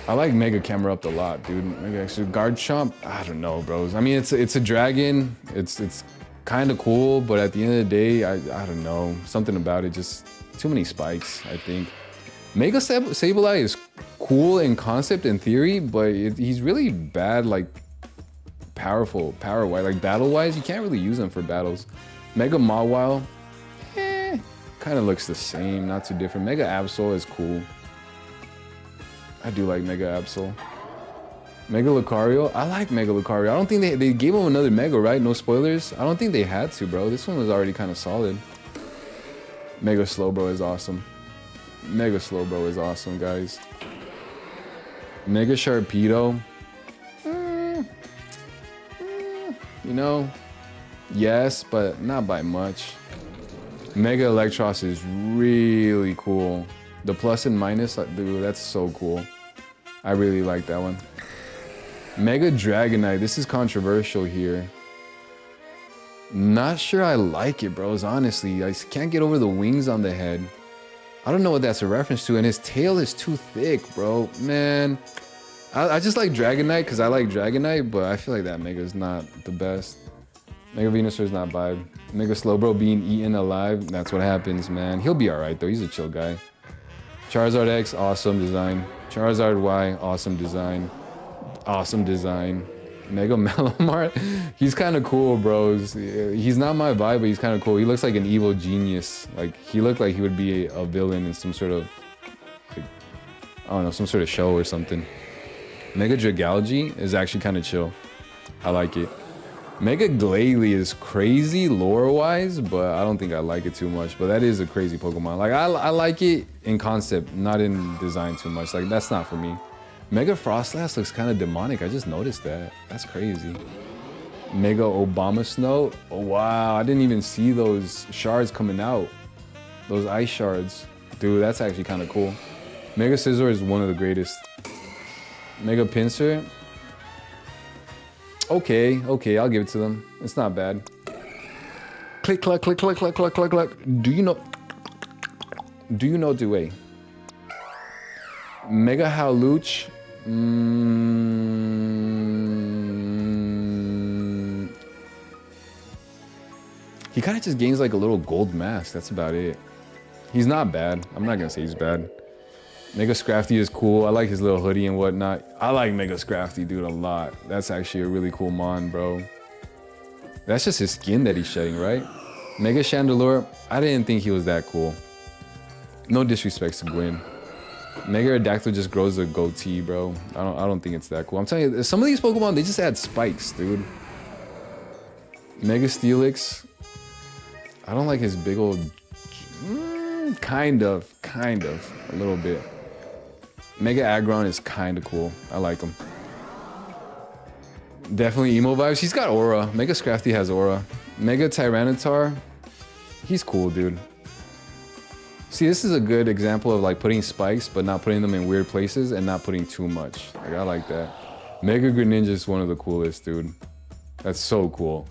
I like Mega Camerupt a lot, dude. Mega Extra Garchomp. I don't know, bros. I mean, it's a dragon. It's kind of cool, but at the end of the day, I don't know. Something about it, just too many spikes, I think. Mega Sableye is cool in concept and theory, but he's really bad, like, power-wise. Like, battle-wise, you can't really use him for battles. Mega Mawile, kind of looks the same, not too different. Mega Absol is cool. I do like Mega Absol. Mega Lucario, I like Mega Lucario. I don't think they gave him another Mega, right? No spoilers? I don't think they had to, bro. This one was already kind of solid. Mega Slowbro is awesome. Mega Slowbro is awesome, guys. Mega Sharpedo. You know, yes, but not by much. Mega Electros is really cool. The plus and minus, dude, that's so cool. I really like that one. Mega Dragonite, this is controversial here. Not sure I like it, bros, honestly. I can't get over the wings on the head. I don't know what that's a reference to, and his tail is too thick, bro. Man, I just like Dragonite because I like Dragonite, but I feel like that Mega is not the best. Mega Venusaur is not vibe. Mega Slowbro being eaten alive, that's what happens, man. He'll be alright, though. He's a chill guy. Charizard X, awesome design. Charizard Y, awesome design. Awesome design. Mega Malamar, he's kind of cool, bros. He's not my vibe, but he's kind of cool. He looks like an evil genius. Like, he looked like he would be a villain in some sort of, like, I don't know, some sort of show or something. Mega Dragalge is actually kind of chill. I like it. Mega Glalie is crazy lore-wise, but I don't think I like it too much. But that is a crazy Pokemon. Like, I like it in concept, not in design too much. Like, that's not for me. Mega Frostlass looks kind of demonic. I just noticed that. That's crazy. Mega Obama Snow. Oh, wow. I didn't even see those shards coming out. Those ice shards. Dude, that's actually kind of cool. Mega Scizor is one of the greatest. Mega Pinsir. Okay, I'll give it to them. It's not bad. Click, clack, click, clack, clack, clack, clack, clack. Do you know Dewey? Mega Howluch. He kind of just gains like a little gold mask. That's about it. He's not bad. I'm not gonna say he's bad. Mega Scrafty is cool. I like his little hoodie and whatnot. I like Mega Scrafty, dude, a lot. That's actually a really cool mon, bro. That's just his skin that he's shedding, right? Mega Chandelure, I didn't think he was that cool. No disrespect to Gwyn. Mega Aerodactyl just grows a goatee, bro. I don't think it's that cool. I'm telling you, some of these Pokemon, they just add spikes, dude. Mega Steelix. I don't like his big old... kind of, a little bit. Mega Aggron is kind of cool. I like him. Definitely emo vibes. He's got aura. Mega Scrafty has aura. Mega Tyranitar. He's cool, dude. See, this is a good example of like putting spikes, but not putting them in weird places and not putting too much. Like, I like that. Mega Greninja is one of the coolest, dude. That's so cool.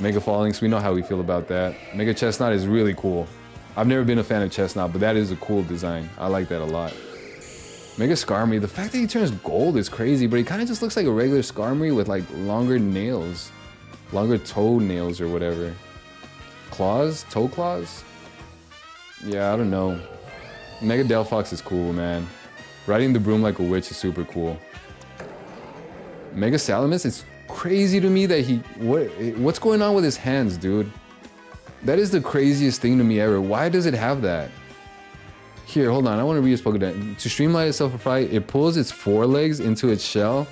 Mega Fallinx, we know how we feel about that. Mega Chestnut is really cool. I've never been a fan of Chestnut, but that is a cool design. I like that a lot. Mega Skarmory, the fact that he turns gold is crazy, but he kind of just looks like a regular Skarmory with like longer nails. Longer toe nails or whatever. Claws? Toe claws? Yeah, I don't know. Mega Delphox is cool, man. Riding the broom like a witch is super cool. Mega Salamis, it's crazy to me that what's going on with his hands, dude? That is the craziest thing to me ever. Why does it have that? Here, hold on. I want to read his Pokédex. To streamline itself for fight, it pulls its forelegs into its shell.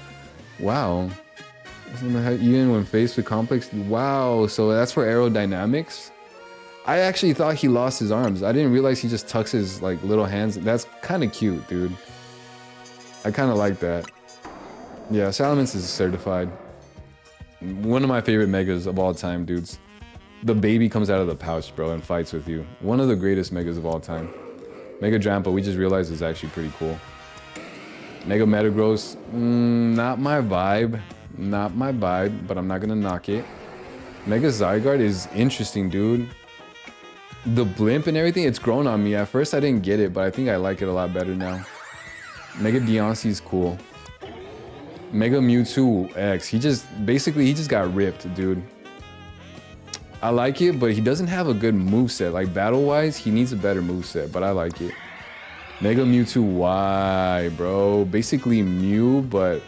Wow. Even when faced with complex... Wow, so that's for aerodynamics? I actually thought he lost his arms. I didn't realize he just tucks his like little hands. That's kind of cute, dude. I kind of like that. Yeah, Salamence is certified. One of my favorite megas of all time, dudes. The baby comes out of the pouch, bro, and fights with you. One of the greatest megas of all time. Mega Drampa, we just realized is actually pretty cool. Mega Metagross, not my vibe. Not my vibe, but I'm not gonna knock it. Mega Zygarde is interesting, dude. The blimp and everything, it's grown on me. At first, I didn't get it, but I think I like it a lot better now. Mega Deoncey is cool. Mega Mewtwo X, he just got ripped, dude. I like it, but he doesn't have a good moveset. Like, battle-wise, he needs a better moveset, but I like it. Mega Mewtwo Y, bro. Basically Mew, but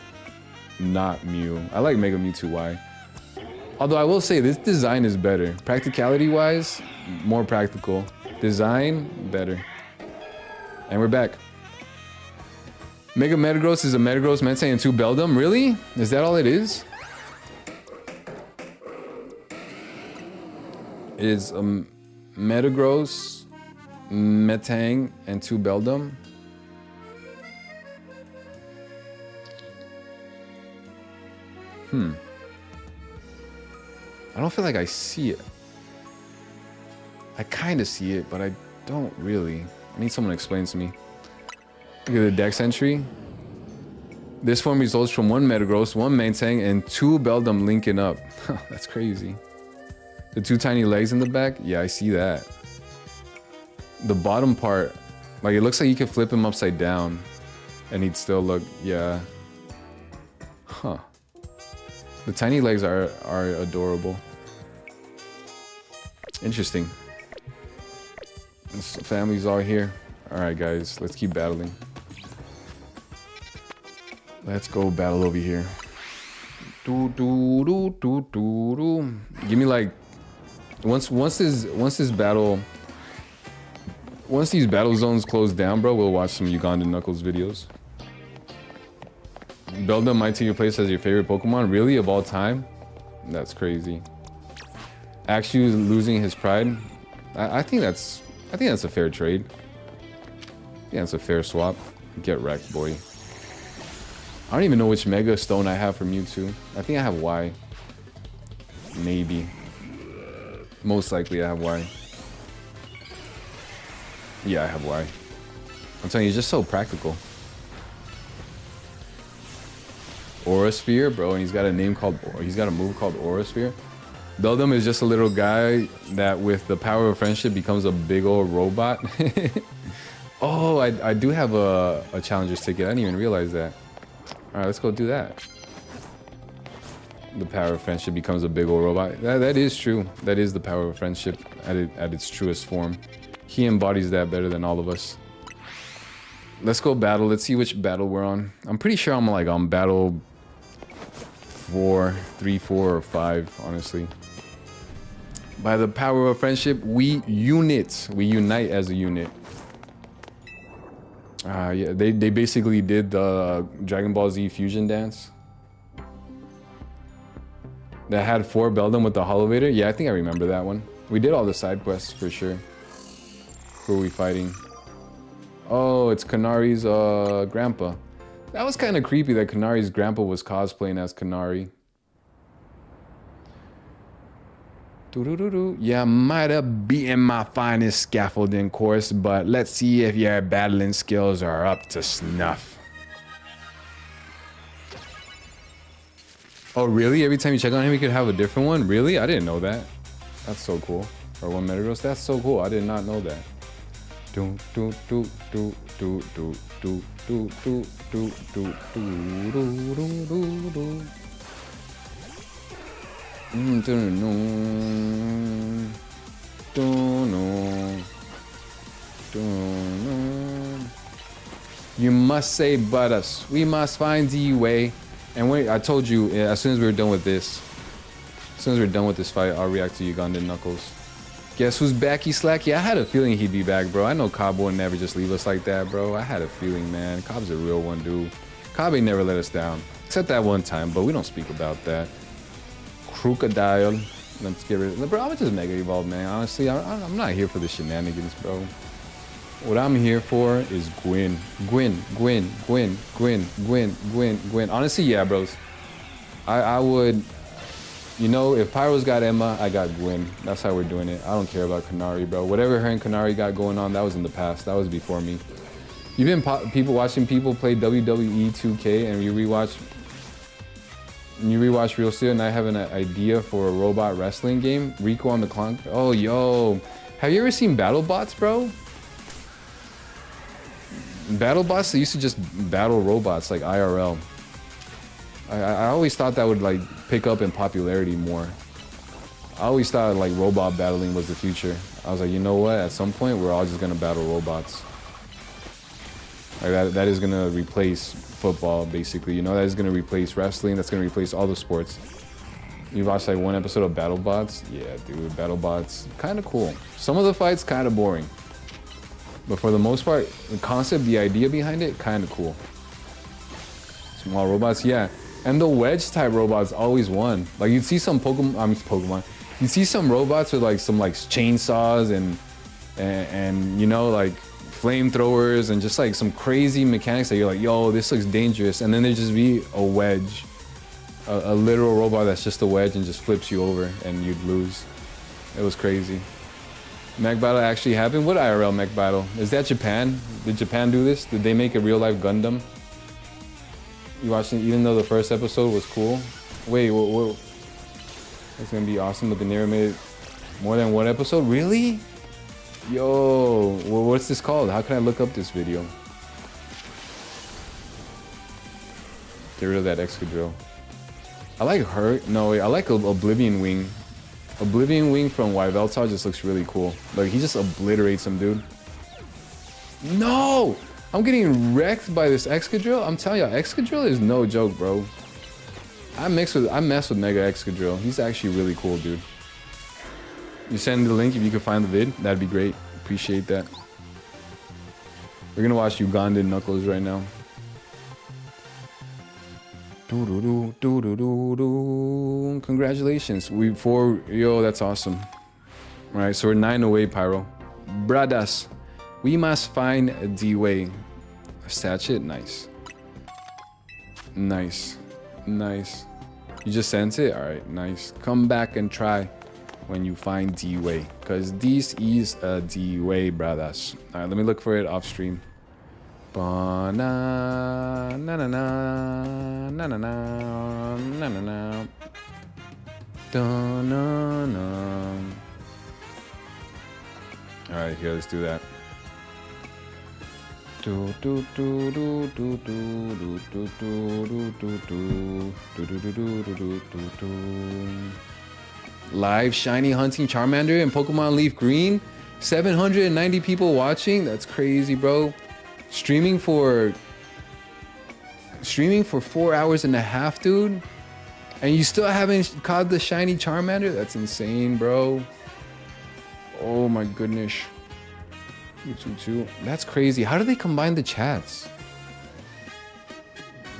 not Mew. I like Mega Mewtwo Y. Although I will say, this design is better. Practicality-wise, more practical. Design, better. And we're back. Mega Metagross is a Metagross, Mensei, and 2 Beldum? Really? Is that all it is? Is Metagross, Metang, and 2 Beldum. I don't feel like I see it. I kind of see it, but I don't really. I need someone to explain to me. Look at the dex entry. This form results from 1 Metagross, 1 Metang, and 2 Beldum linking up. That's crazy. The 2 tiny legs in the back? Yeah, I see that. The bottom part, like, it looks like you could flip him upside down and he'd still look, yeah. Huh. The tiny legs are adorable. Interesting. This family's all here. Alright, guys, let's keep battling. Let's go battle over here. Give me like once these battle zones close down, bro, we'll watch some Ugandan Knuckles videos. Beldum might take your place as your favorite Pokemon, really, of all time? That's crazy. Actually losing his pride. I think that's a fair trade. Yeah, it's a fair swap. Get wrecked, boy. I don't even know which Mega Stone I have for Mewtwo. I think I have Y. Maybe. Most likely I have Y. Yeah, I have Y. I'm telling you, it's just so practical. Aura Sphere, bro, and he's got a move called Aura Sphere. Beldum is just a little guy that with the power of friendship becomes a big old robot. Oh, I do have a challenger's ticket. I didn't even realize that. Alright, let's go do that. The power of friendship becomes a big old robot. That is true. That is the power of friendship at its truest form. He embodies that better than all of us. Let's go battle. Let's see which battle we're on. I'm pretty sure I'm like on battle 4, 3, 4, or 5, honestly. By the power of friendship, we unite. We unite as a unit. Yeah, they basically did the Dragon Ball Z fusion dance. That had 4 Beldum with the Holovator. Yeah, I think I remember that one. We did all the side quests for sure. Who are we fighting? Oh, it's Kanari's grandpa. That was kind of creepy that Kanari's grandpa was cosplaying as Kanari. Yeah, might have beaten my finest scaffolding course, but let's see if your battling skills are up to snuff. Oh, really? Every time you check on him, you could have a different one? Really? I didn't know that. That's so cool. Or 1 Metagross? That's so cool. I did not know that. You must say but us. We must find the way. And wait, I told you, as soon as we were done with this, fight, I'll react to Ugandan Knuckles. Guess who's back, Slacky? I had a feeling he'd be back, bro. I know Cobb would never just leave us like that, bro. I had a feeling, man. Cobb's a real one, dude. Cobb ain't never let us down. Except that one time, but we don't speak about that. Crocodile. Let's get rid of it. Bro, I'm just Mega Evolved, man. Honestly, I'm not here for the shenanigans, bro. What I'm here for is Gwyn. Gwyn. Honestly, yeah, bros. I would, you know, if Pyro's got Emma, I got Gwyn. That's how we're doing it. I don't care about Kanari, bro. Whatever her and Kanari got going on, that was in the past. That was before me. You've been watching people play WWE 2K and you rewatch Real Steel, and I have an idea for a robot wrestling game. Rico on the Clonk. Oh, yo. Have you ever seen BattleBots, bro? BattleBots, they used to just battle robots like IRL. I always thought that would like pick up in popularity more. I always thought like robot battling was the future. I was like, you know what? At some point, we're all just gonna battle robots. Like that is gonna replace football, basically. You know, that is gonna replace wrestling. That's gonna replace all the sports. You watched like one episode of BattleBots? Yeah, dude, BattleBots, kind of cool. Some of the fights kind of boring, but for the most part, the concept, the idea behind it, kind of cool. Small robots, yeah. And the wedge type robots always won. Like you'd see some Pokemon. You see some robots with like some like chainsaws and you know, like flamethrowers and just like some crazy mechanics that you're like, yo, this looks dangerous. And then there'd just be a wedge, a literal robot that's just a wedge and just flips you over and you'd lose. It was crazy. Mech battle actually happened? What IRL mech battle? Is that Japan? Did Japan do this? Did they make a real life Gundam? You watching, even though the first episode was cool? Wait, what? It's gonna be awesome, but they never made more than one episode? Really? Yo, what's this called? How can I look up this video? Get rid of that Excadrill. I like her. No, wait, I like Oblivion Wing. Oblivion Wing from Yveltal just looks really cool. Like, he just obliterates him, dude. No! I'm getting wrecked by this Excadrill. I'm telling you, Excadrill is no joke, bro. I mess with Mega Excadrill. He's actually really cool, dude. You send the link if you can find the vid. That'd be great. Appreciate that. We're gonna watch Ugandan Knuckles right now. Congratulations. Yo, that's awesome. All right, so we're 9 away, Pyro. Bradas. We must find D-Way. Stat it? Nice. Nice. Nice. You just sent it? Alright, nice. Come back and try when you find D-Way. Because this is a D-Way, brothers. Alright, let me look for it off stream. Ba-na, na-na-na, na-na-na, na-na-na. Da-na-na. Alright, here, let's do that. Live shiny hunting Charmander and Pokemon Leaf Green. 790 people watching. That's crazy, bro. Streaming for 4 hours and a half, dude. And you still haven't caught the shiny Charmander? That's insane, bro. Oh my goodness. 222. That's crazy. How do they combine the chats?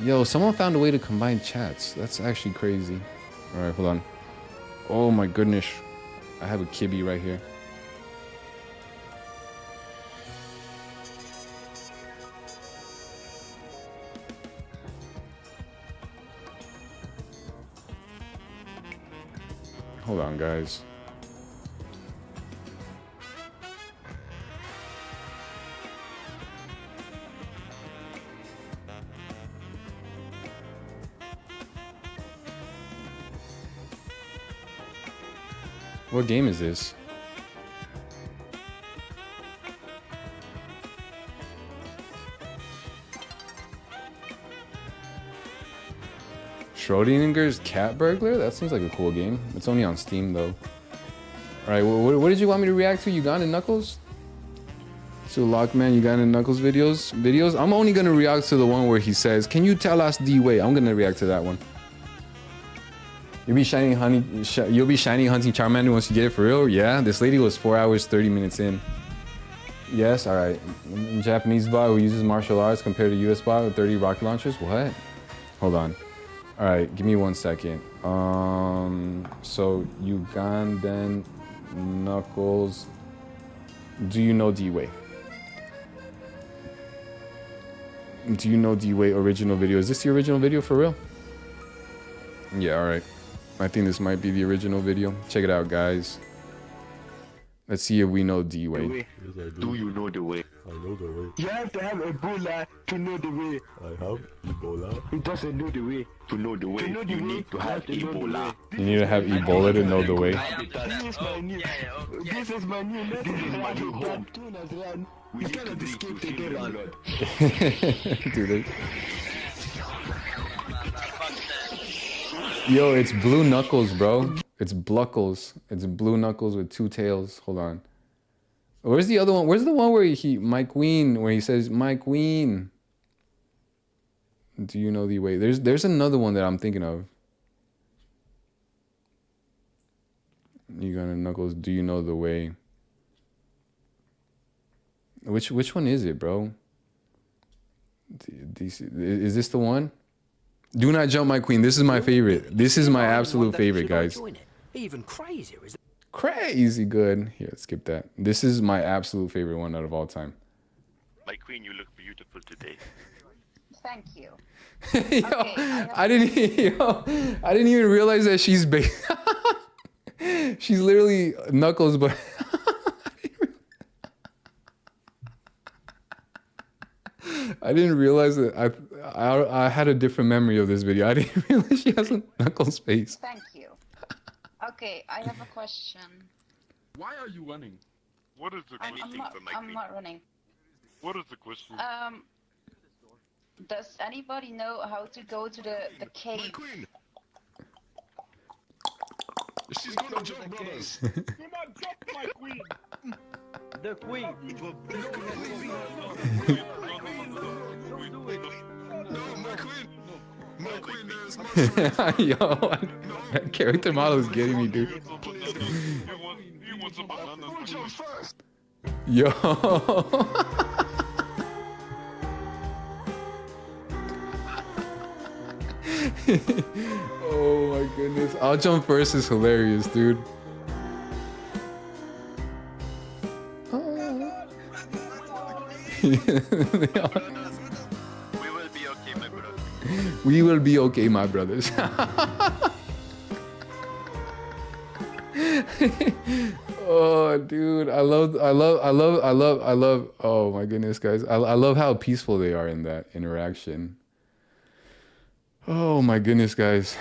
Yo, someone found a way to combine chats. That's actually crazy. All right, hold on. Oh my goodness. I have a Kibby right here. Hold on, guys. What game is this? Schrodinger's Cat Burglar? That seems like a cool game. It's only on Steam though. Alright, what did you want me to react to? Ugandan Knuckles? To Lockman Ugandan Knuckles videos? I'm only gonna react to the one where he says, "Can you tell us D-Way?" I'm gonna react to that one. You'll be shiny hunting Charmander once you get it for real? Yeah, this lady was 4 hours, 30 minutes in. Yes, all right. Japanese bot who uses martial arts compared to US bot with 30 rocket launchers? What? Hold on. All right, give me 1 second. So Ugandan Knuckles. Do you know D-Way? Do you know D-Way original video? Is this the original video for real? Yeah, all right. I think this might be the original video. Check it out, guys. Let's see if we know D-Way. Yes, do you know the way? I know the way. You have to have Ebola to know the way. I have Ebola. He doesn't know the way. To know the way, you need to have Ebola. You need to have Ebola to know the way. This is my new home. We cannot escape together. Dude. Yo, it's Blue Knuckles, bro. It's Bluckles. It's Blue Knuckles with 2 tails. Hold on. Where's the other one? Where's the one where my queen, where he says, my queen? Do you know the way? There's another one that I'm thinking of. You gonna Knuckles, do you know the way? Which one is it, bro? Is this the one? Do not jump, my queen. This is my favorite. This is my absolute favorite, guys. Even crazier is Crazy good. Here, let's skip that. This is my absolute favorite one out of all time. My queen, you look beautiful today. Thank you. Yo, Okay, I didn't even realize that she's big. She's literally Knuckles, but I didn't realize that I had a different memory of this video. I didn't realize she has a Knuckles face. Thank you. Okay, I have a question. Why are you running? What is the question for my I'm queen? not running. What is the question? Does anybody know how to go to the cave? Queen! She's gonna jump, brothers! Do not jump, my queen! the queen. No, my queen! My queen, there's mushrooms! Yo, that character model is getting me, dude. He wants a banana. Who jumps first? Yo. Oh my goodness. I'll jump first is hilarious, dude. We will be okay, my brother. We will be okay, my brothers. Oh, dude, I love. Oh my goodness, guys, I love how peaceful they are in that interaction. Oh my goodness, guys.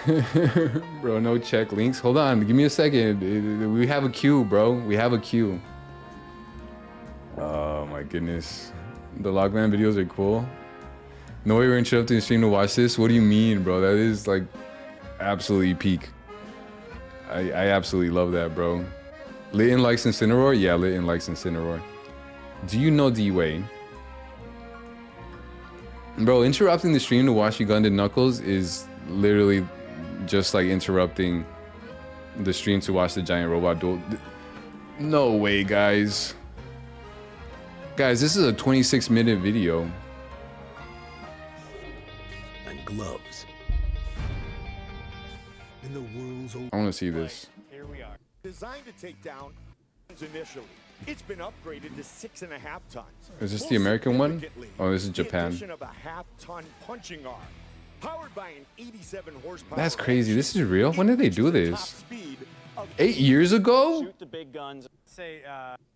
Bro, no check links. Hold on, give me a second. We have a queue, bro. We have a queue. Oh my goodness. The Logman videos are cool. No way we're interrupting the stream to watch this. What do you mean, bro? That is like absolutely peak. I absolutely love that, bro. Lit in likes Incineroar? Yeah, lit in likes Incineroar. Do you know D-Way? Bro, interrupting the stream to watch Ugandan Knuckles is literally just like interrupting the stream to watch the giant robot duel. No way, guys. Guys, this is a 26-minute video. And gloves. In the world's I want to see this. Here we are. Designed to take down initially. It's been upgraded to 6.5 tons. Is this the American one? Oh, this is Japan. The addition of a half-ton punching arm, powered by an 87 horsepower. That's crazy. This is real? When did they do engine, this? top speed of 8 years ago? Shoot the big guns. Say,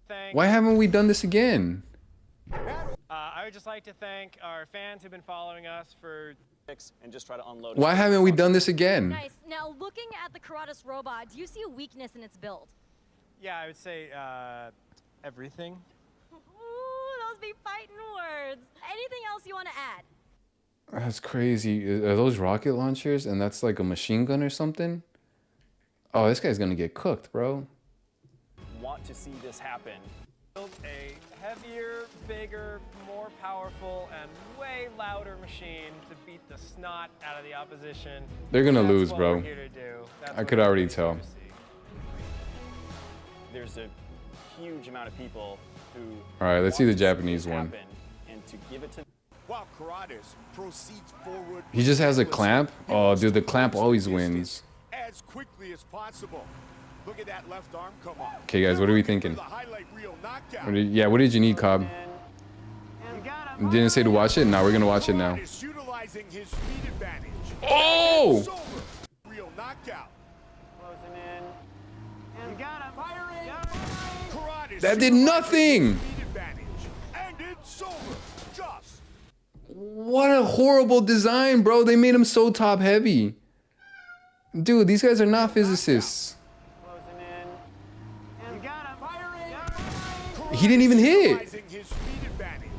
thank. Why haven't we done this again? I would just like to thank our fans who've been following us for and just try to unload. Why haven't we done this again? Nice. Now, looking at the Karatas robot, do you see a weakness in its build? Yeah, I would say, everything. Ooh, those be fighting words. Anything else you want to add? That's crazy. Are those rocket launchers? And that's like a machine gun or something? Oh, this guy's gonna get cooked, bro. Want to see this happen. Build a heavier, bigger, more powerful, and way louder machine to beat the snot out of the opposition. They're gonna That's lose, what bro. we're here to do. That's I what could already everybody's here tell. to see. There's a huge amount of people who. All right, let's see want the to Japanese this one. happen, and to give it to. while Karatas proceeds forward. He just has a clamp? Oh, dude, the clamp always wins. As quickly as possible. Look at that left arm come on. Okay, guys, what are we thinking? The highlight reel knockout. What did you need, Cobb? You Didn't say to watch it. Now we're gonna watch it now. Karatis utilizing his speed advantage. Oh! It's over. Real knockout. Closing in. You got him. Firing. Karatis That did utilizing nothing. his speed advantage. And it's over. Just. What a horrible design, bro. They made him so top heavy. Dude, these guys are not physicists. Closing in. You got him. Firing. He didn't even hit. Utilizing his speed advantage.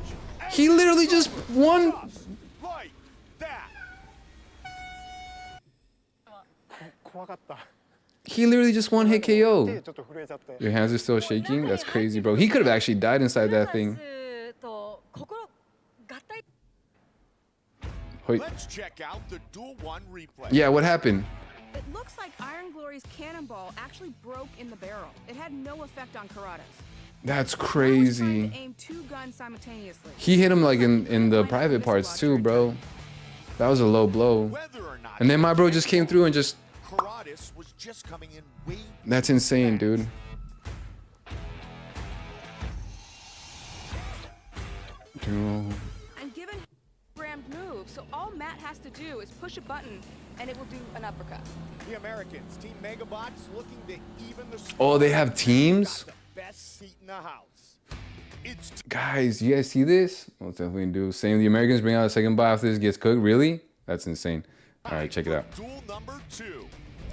And He literally just won. just like that. He literally just one hit KO. Your hands are still shaking? That's crazy, bro. He could have actually died inside that thing. と心合体 Wait. Let's check out the Duel 1 replay. Yeah, what happened? It looks like Iron Glory's cannonball actually broke in the barrel. It had no effect on Karatis. That's Trying crazy. to aim 2 guns simultaneously. He hit him like in the private parts too, bro. That was a low blow. Whether or not And then my bro just came through and just... Karatis was just coming in way That's insane, dude. Dude. And given rammed move, so all Matt has to do is push a button and it will do an uppercut. the Americans, Team Megabots, looking to even the score. Oh, they have teams? Got the best seat in the house. It's Guys, you guys see this? We'll definitely do. Same, the Americans bring out a second buy after this gets cooked. Really? That's insane. All right, check it out. Duel number 2,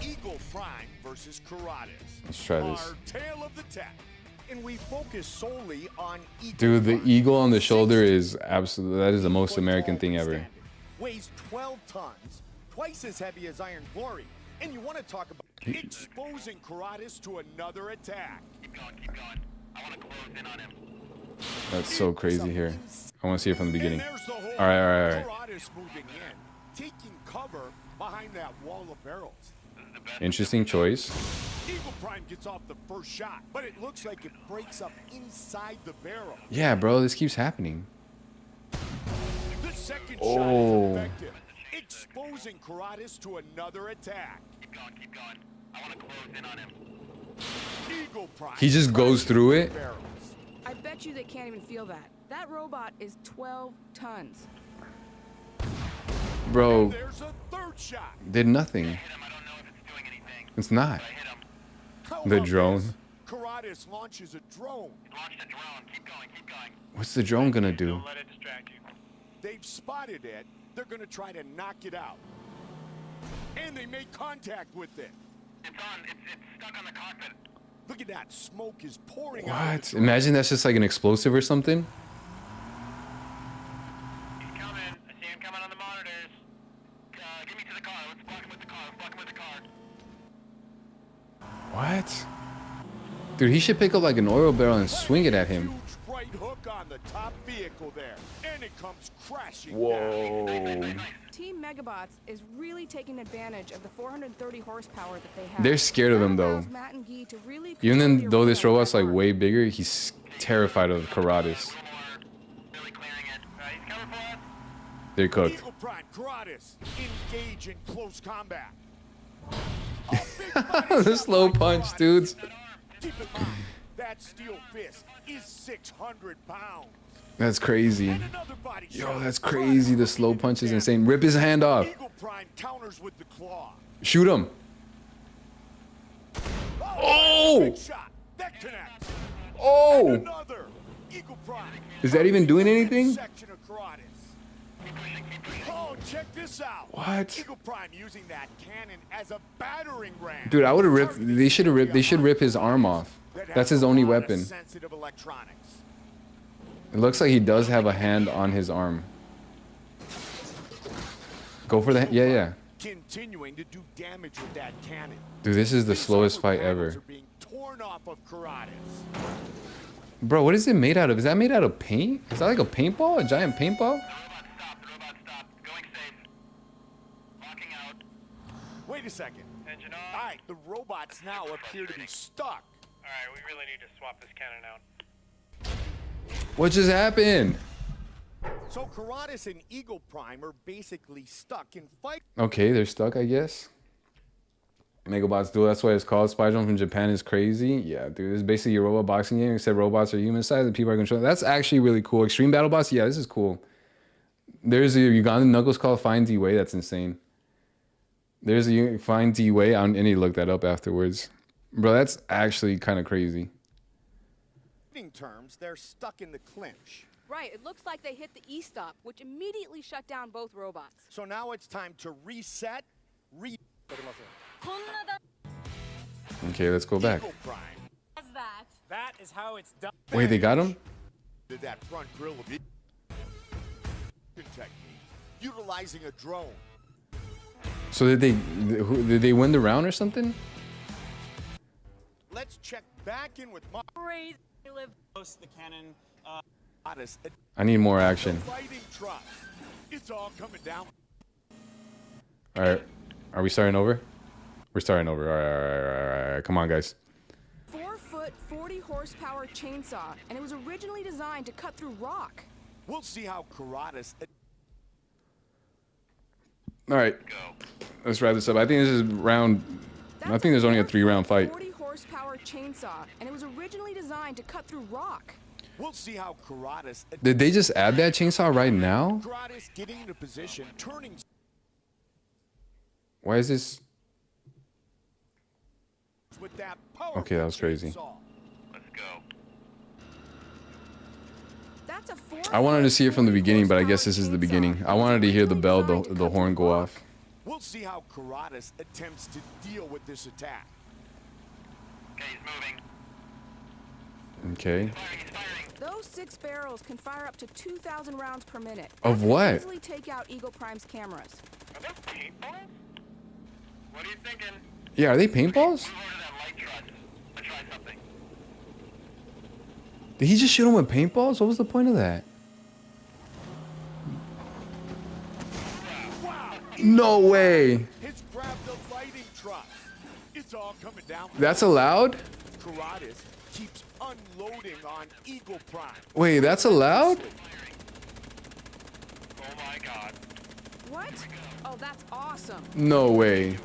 Eagle Prime versus Karatis. Let's try this. Our tale of the tech. And we focus solely on Eagle Dude, the Prime. eagle on the shoulder is absolutely, that is the most American thing ever. Weighs 12 tons, twice as heavy as Iron Glory. And you want to talk about exposing Karatis to another attack. Keep going. I want to close in on him. That's so crazy here. I want to see it from the beginning. And there's the hole. All right. Karatis moving in, taking cover behind that wall of barrels. Interesting choice. Eagle Prime gets off the first shot, but it looks like it breaks up inside the barrel. Yeah, bro, this keeps happening. The second Oh. shot is effective, exposing Karatis to another attack. Keep going. I want to close in on him. Eagle Prime. He just goes through it? Barrels. I bet you they can't even feel that. That robot is 12 tons. Bro, There's a third shot. did nothing. I don't know if it's doing anything. It's not. I hit him. How The about drone. this? Karatis launches a drone. Launched a drone. Keep going. What's the drone gonna do? Let it distract you. They've spotted it. They're going to try to knock it out. And they make contact with it. It's on. It's stuck on the cockpit. Look at that. Smoke is pouring out. of What? the drone. Imagine that's just like an explosive or something. He's coming. I see him coming on the monitors. Get me to the car. Let's block him with the car. What? Dude, he should pick up like an oil barrel and swing it at him. Huge right hook on the top vehicle there. And it comes crashing down. Whoa. Team Megabots is really taking advantage of the 430 horsepower that they have. They're scared of him That though. allows Matt and Guy to really Even control the then, though this arena robot's with like that way arm. bigger, he's terrified of Karatis. Really clearing it. He's coming for us. They're cooked. Eagle Prime, Karatis, engage in close combat. A big body The shot slow by punch, Karatis. dudes. Keep in mind, that steel fist is 600 pounds. That's crazy. And another body Yo, shot. that's crazy. The slow punch is insane. Rip his hand off. Eagle Prime counters with the claw. Shoot him. Oh! Big shot. That connects. Oh! Another. Eagle Prime. Is that even doing anything? Section of Karatis. Oh, check this out. What? Eagle Prime using that cannon as a battering ram. Dude, I would have ripped. They should have ripped. They should rip his arm off. That's his only weapon. Sensitive electronics. It looks like he does have a hand on his arm. Go for the. Yeah. Continuing to do damage with that cannon. Dude, this is the These slowest armor fight panels ever. are being torn off of Karatis. Bro, what is it made out of? Is that made out of paint? Is that like a paintball? A giant paintball? The robot stopped. Going safe. Locking out. Wait a second. Engine All on. right, the robots now appear to be stuck. All right, we really need to swap this cannon out. What just happened? So Karatis and Eagle Prime are basically stuck in fight. Okay, they're stuck, I guess. Megabots Duel, that's why it's called. Spy Zone from Japan is crazy. Yeah, dude, it's basically a robot boxing game, except robots are human sized and people are controlling. That's actually really cool. Extreme Battle Boss, yeah, this is cool. There's a Ugandan Knuckles called Find D-Way, that's insane. There's a Find D-Way, I need to look that up afterwards. Bro, that's actually kind of crazy. In terms, they're stuck in the clinch. Right, it looks like they hit the E-stop, which immediately shut down both robots. So now it's time to reset, Okay, let's go back. Eagle Prime. What's that? That is how it's done. Wait, they got him? Did that front grill of technique, utilizing a drone. So did they win the round or something? Let's check back in with Crazy. Live. Post the cannon. I need more action. Fighting trust. It's all coming down. All right, are we starting over? We're starting over. All right. Come on, guys. 4-foot, 40-horsepower chainsaw, and it was originally designed to cut through rock. We'll see how Karatas. All right, let's wrap this up. I think this is round. I think there's only a 3-round fight. 40-horsepower chainsaw, and it was originally designed to cut through rock. We'll see how Karatas. Did they just add that chainsaw right now? Karatas getting into position, turning. Why is this? With that powerful Okay, that was crazy. chainsaw. Let's go. That's a I wanted to see it from the beginning, but I guess this is the beginning. I wanted to hear the bell, the horn go off. We'll see how Karatas attempts to deal with this attack. Okay, he's moving. Okay. Those 6 barrels can fire up to 2,000 rounds per minute. Of That what? can easily take out Eagle Prime's cameras. Are those paintballs? What are you thinking? Yeah, are they paintballs? Did he just shoot him with paintballs? What was the point of that? No way. It's grabbed the fighting trust. It's all coming down. That's allowed? Karatas keeps unloading on Eagle Prime. Wait, that's allowed? Oh my god. What? Oh, that's awesome. No way.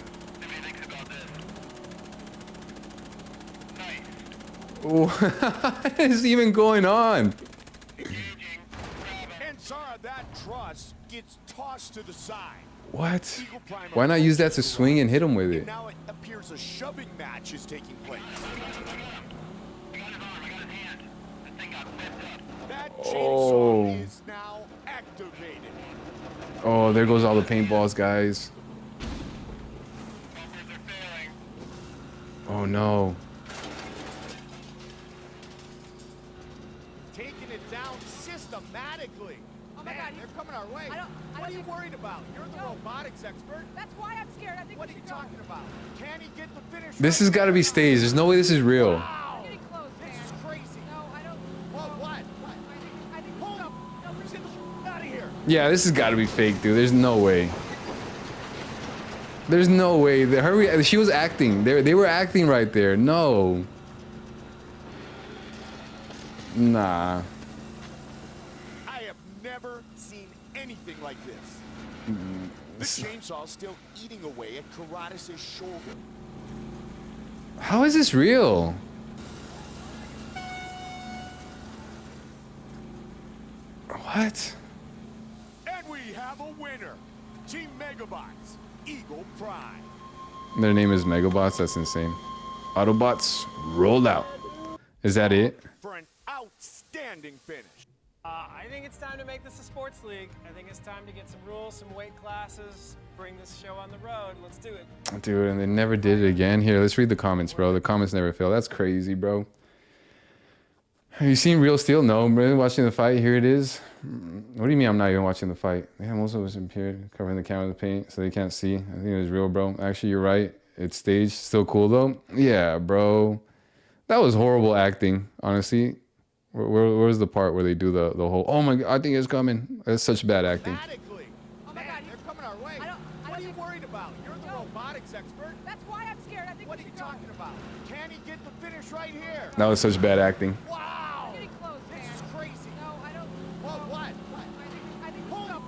What is even going on? And Zara, that truss gets tossed to the side. What? Why not use that to swing and hit him with it? Now it appears a shoving match is taking place. That chainsaw is now activated. Oh, there goes all the paintballs, guys. Oh no. Taking it down systematically. Oh my Man, God, they're coming our way. What are you worried about? You're the robotics expert. That's why I'm scared. I think What are you talking about? Can he get the finish? This has got to be staged. There's no way this is real. Wow. Getting close, This man. is crazy. No, I don't. What? I think Hold up. No, get the out of here. Yeah, this has got to be fake, dude. There's no way. There's no way. She was acting. They were acting right there. No. Nah. I have never seen anything like this. The chainsaw's still eating away at Karatas' shoulder. How is this real? What? And we have a winner. Team Megabots, Eagle Prime. Their name is Megabots. That's insane. Autobots rolled out. Is that it? For an outstanding finish. I think it's time to make this a sports league. I think it's time to get some rules, some weight classes, bring this show on the road. Let's do it. Dude, and they never did it again. Here, let's read the comments, bro. The comments never fail. That's crazy, bro. Have you seen Real Steel? No, I'm really watching the fight. Here it is. What do you mean I'm not even watching the fight? Yeah, most of us appeared covering the camera with paint so they can't see. I think it was real, bro. Actually, you're right. It's staged. Still cool, though. Yeah, bro. That was horrible acting, honestly. Where's the part where they do the whole, oh my God, I think it's coming. That's such bad acting. Oh my God, they're coming our way. What are you worried about? You're the robotics expert. That's why I'm scared. I think What are you talking about? Can he get the finish right here? That was such bad acting. Wow. Getting close, This man. is crazy. No, I don't. What? I think. Hold up.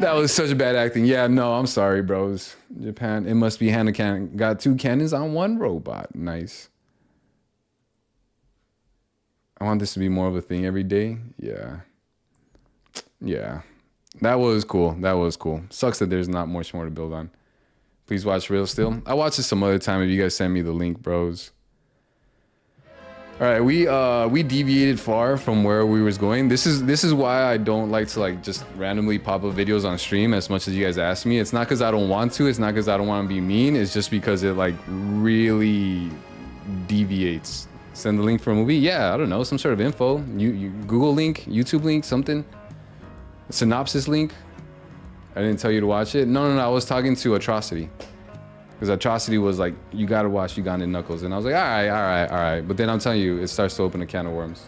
That was such bad acting. Yeah, no, I'm sorry, bros. Japan, it must be Hannah Cannon. Got 2 cannons on 1 robot. Nice. I want this to be more of a thing every day. Yeah. Yeah. That was cool. That was cool. Sucks that there's not much more to build on. Please watch Real Still. I'll watch this some other time if you guys send me the link, bros. All right, we deviated far from where we was going. This is why I don't like to like just randomly pop up videos on stream as much as you guys ask me. It's not because I don't want to. It's not because I don't want to be mean. It's just because it like really deviates. Send the link for a movie. Yeah, I don't know, some sort of info. You Google link, YouTube link, something. A synopsis link. I didn't tell you to watch it. No. I was talking to Atrocity. Because Atrocity was like, you gotta watch Ugandan Knuckles. And I was like, all right. But then I'm telling you, it starts to open a can of worms.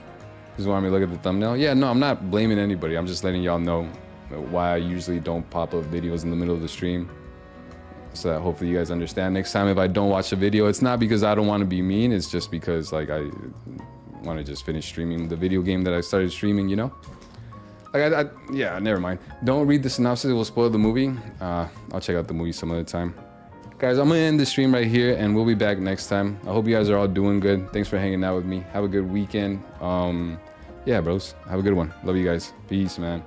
Just want me to look at the thumbnail? Yeah, no, I'm not blaming anybody. I'm just letting y'all know why I usually don't pop up videos in the middle of the stream. So that hopefully you guys understand. Next time if I don't watch a video, it's not because I don't want to be mean. It's just because like I want to just finish streaming the video game that I started streaming, you know? Like yeah, never mind. Don't read the synopsis, it will spoil the movie. I'll check out the movie some other time. Guys, I'm gonna end the stream right here and we'll be back next time. I hope you guys are all doing good. Thanks for hanging out with me. Have a good weekend. Yeah, bros. Have a good one. Love you guys. Peace, man.